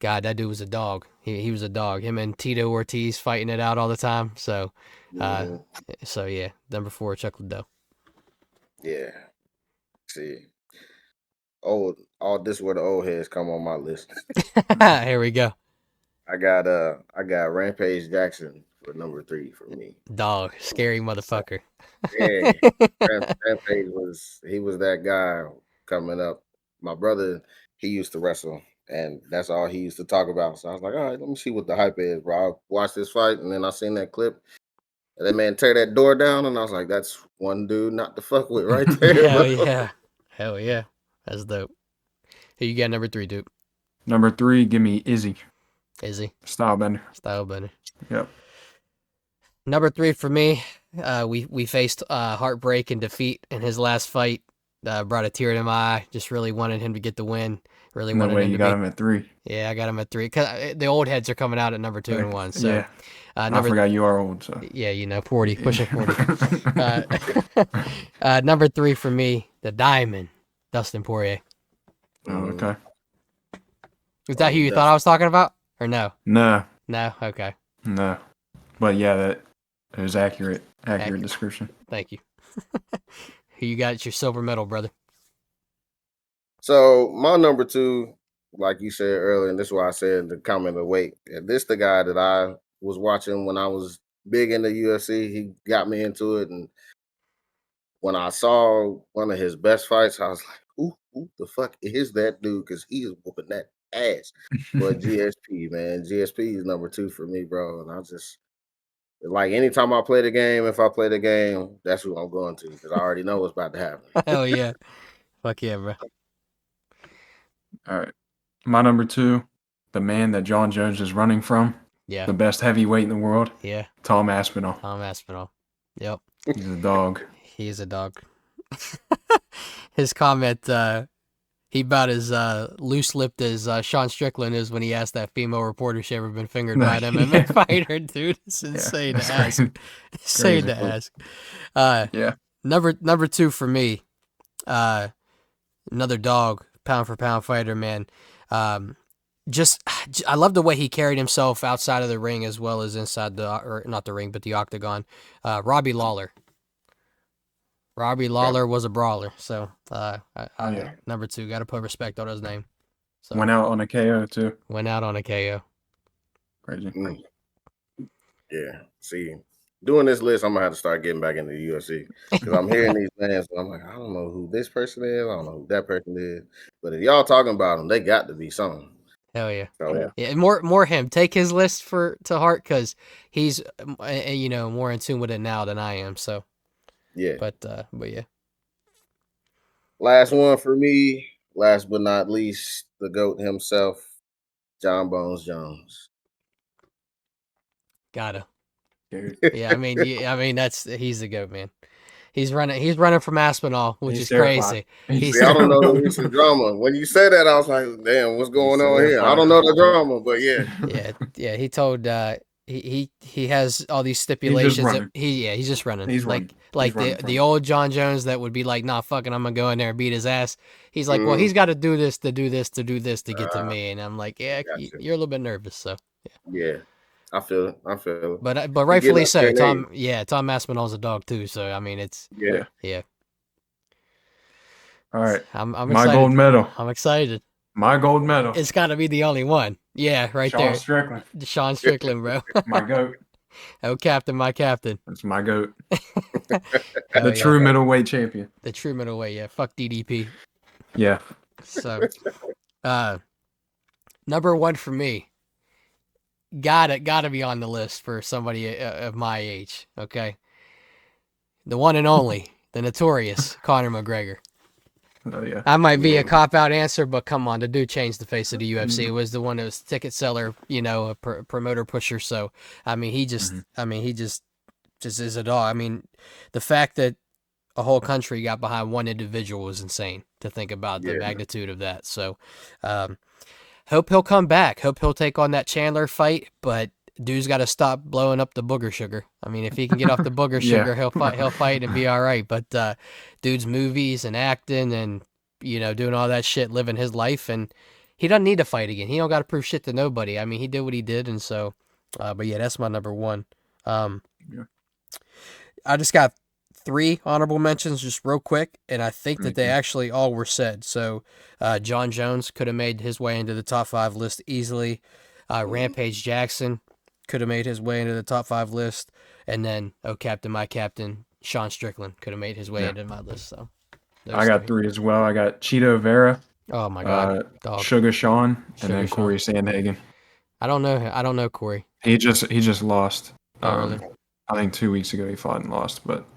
that dude was a dog. He was a dog. Him and Tito Ortiz fighting it out all the time. So, yeah, number 4, Chuck Liddell. Yeah. See, all this is where the old heads come on my list. Here we go. I got Rampage Jackson for number 3 for me. Dog, scary motherfucker. Yeah, Rampage was that guy coming up. My brother, he used to wrestle, and that's all he used to talk about. So I was like, all right, let me see what the hype is, bro. I watched this fight, and then I seen that clip. And that man tear that door down, and I was like, that's one dude not to fuck with right there. Hell yeah. Hell yeah. That's dope. Who you got number 3, dude? Number 3, give me Izzy. Izzy. Stylebender. Yep. Number 3 for me, we faced heartbreak and defeat in his last fight. Brought a tear to my eye. Just really wanted him to get the win. Really no wanted way him you to got him at 3. Yeah, I got him at 3. Cause the old heads are coming out at number 2 and 1. So yeah. I forgot you are old. So yeah, 40, pushing 40. Number 3 for me, the Diamond, Dustin Poirier. Oh, okay. Was that who you thought I was talking about, or no? No. No. Okay. No. But yeah, that is accurate description. Thank you. Who you got? It's your silver medal, brother. So my number 2, like you said earlier, and this is why I said the comment of weight. This the guy that I was watching when I was big into UFC. He got me into it, and when I saw one of his best fights, I was like, who the fuck is that dude? Because he is whooping that ass. But GSP, man, GSP is number 2 for me, bro. And I just like anytime I play the game, if I play the game, that's who I'm going to because I already know what's about to happen. Hell yeah. Fuck yeah, bro. All right. My number 2, the man that John Jones is running from. Yeah. The best heavyweight in the world. Yeah. Tom Aspinall. Yep. He's a dog. He is a dog. his comment, he about as loose-lipped as Sean Strickland is when he asked that female reporter if she ever been fingered by an MMA fighter, dude. It's insane to ask. Insane to ask. Yeah. Number 2 for me, another dog, pound for pound fighter, man. Just I love the way he carried himself outside of the ring as well as inside or not the ring, but the octagon. Robbie Lawler. Robbie Lawler was a brawler, so number 2, got to put respect on his name. So, went out on a KO too. Went out on a KO. Crazy. Yeah. See, doing this list, I'm gonna have to start getting back into the UFC because I'm hearing these names. And I'm like, I don't know who this person is. I don't know who that person is. But if y'all talking about them, they got to be something. Hell yeah. So, yeah. More him. Take his list to heart because he's more in tune with it now than I am. So. Yeah. But yeah. Last one for me, last but not least, the GOAT himself, John Bones Jones. Gotta. Yeah, I mean, he's the GOAT, man. He's running from Aspinall, which is crazy. I don't know the recent drama. When you said that, I was like, damn, what's going on here? I don't know the drama, but yeah. Yeah, he told he has all these stipulations. He's just running. He's like running the old John Jones that would be like, nah, fucking, I'm gonna go in there and beat his ass. He's like, well, he's got to do this to get to me, and I'm like, yeah, gotcha. You're a little bit nervous, so yeah. I feel it. But rightfully so. Tom Aspinall's a dog too, so I mean, it's yeah. All right, I'm my excited. Gold medal. I'm excited. My gold medal. It's got to be the only one. Yeah, right Sean there. Strickland. Sean Strickland, bro. My GOAT. Oh, captain, my captain. That's my GOAT. The true middleweight champion. The true middleweight, yeah. Fuck DDP. Yeah. So, number 1 for me. Gotta be on the list for somebody of my age. Okay, the one and only, the notorious Conor McGregor. Oh yeah. I might be a cop-out answer, but come on, the dude changed the face of the UFC. It was the one that was ticket seller, a promoter pusher. So I mean, he just is a dog. I mean, the fact that a whole country got behind one individual was insane to think about the magnitude of that. So, hope he'll come back. Hope he'll take on that Chandler fight, but dude's got to stop blowing up the booger sugar. I mean, if he can get off the booger sugar, he'll fight and be all right. But dude's movies and acting and doing all that shit, living his life, and he doesn't need to fight again. He don't got to prove shit to nobody. I mean, he did what he did, and so. But yeah, that's my number 1. I just got 3 honorable mentions just real quick, and I think that they actually all were said. So John Jones could have made his way into the top 5 list easily. Rampage Jackson could have made his way into the top 5 list. And then, captain, my captain, Sean Strickland could have made his way into my list. So I got 3 as well. I got Cheeto Vera. Oh my God. Sugar Sean, and then Corey Sandhagen. I don't know Corey. He just lost. Really? I think 2 weeks ago he fought and lost, but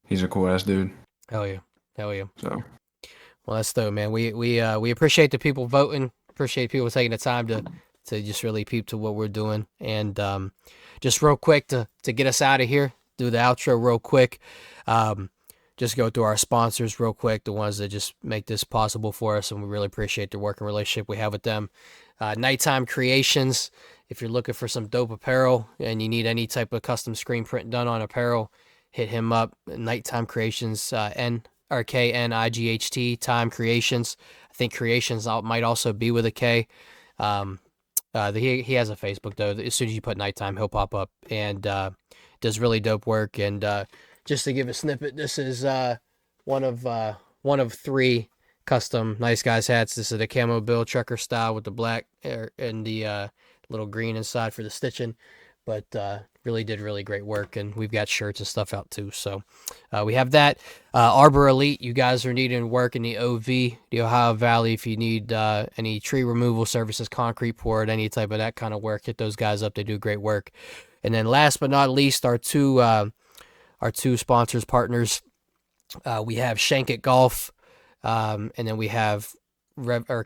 he's a cool ass dude. Hell yeah. So, well, that's dope, man. We appreciate the people voting. Appreciate people taking the time to just really peep to what we're doing. And just real quick to get us out of here, do the outro real quick. Just go through our sponsors real quick, the ones that just make this possible for us, and we really appreciate the working relationship we have with them. Nighttime Creations. If you're looking for some dope apparel and you need any type of custom screen print done on apparel, hit him up. Nighttime Creations, KNIGHT, Time Creations. I think Creations might also be with a K. He has a Facebook, though. As soon as you put Nighttime, he'll pop up, and does really dope work. And just to give a snippet, this is one of 3 custom Nice Guys hats. This is the camo bill trucker style with the black and the little green inside for the stitching, but really did really great work. And we've got shirts and stuff out too. So we have that. Arbor Elite, you guys are needing work in the OV, the Ohio Valley. If you need any tree removal services, concrete poured, any type of that kind of work, hit those guys up. They do great work. And then last but not least, our two sponsors, partners. We have Shank It Golf, and then we have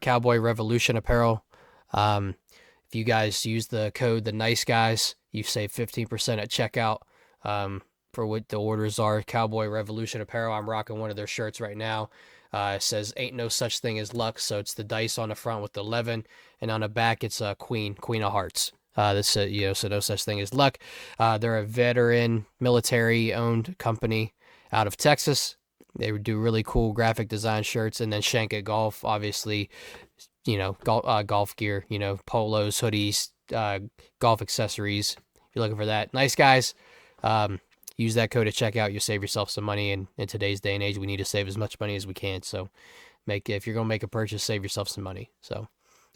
Cowboy Revolution Apparel. If you guys use the code The Nice Guys, you save 15% at checkout for what the orders are. Cowboy Revolution Apparel. I'm rocking one of their shirts right now. It says "Ain't no such thing as luck," so it's the dice on the front with the 11, and on the back it's a Queen of Hearts. This so no such thing as luck. They're a veteran military-owned company out of Texas. They do really cool graphic design shirts, and then Shanka Golf, obviously, golf gear, polos, hoodies, golf accessories. If you're looking for that, nice guys. Use that code at checkout. You'll save yourself some money. And in today's day and age, we need to save as much money as we can. So if you're going to make a purchase, save yourself some money. So,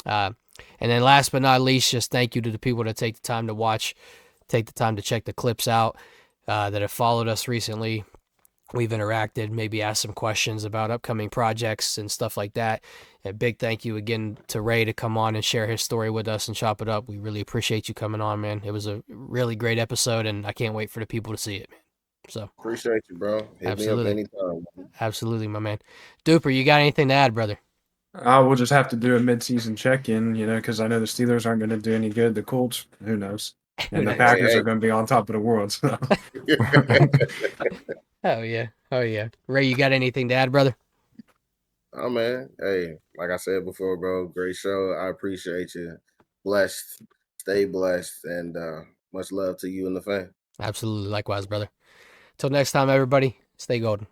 and then last but not least, just thank you to the people that take the time to watch, take the time to check the clips out, that have followed us recently. We've interacted, maybe asked some questions about upcoming projects and stuff like that. A big thank you again to Rae to come on and share his story with us and chop it up. We really appreciate you coming on, man. It was a really great episode, and I can't wait for the people to see it, man. So appreciate you, bro. Hit absolutely. me up anytime. Absolutely, my man. Duper, you got anything to add, brother? We'll just have to do a mid-season check-in, because I know the Steelers aren't going to do any good. The Colts, who knows? And the Packers are going to be on top of the world. So. Oh yeah. Rae, you got anything to add, brother? Oh man, hey, like I said before, bro, great show. I appreciate you. Blessed, stay blessed, and much love to you and the fam. Absolutely, likewise, brother. Till next time, everybody, stay golden.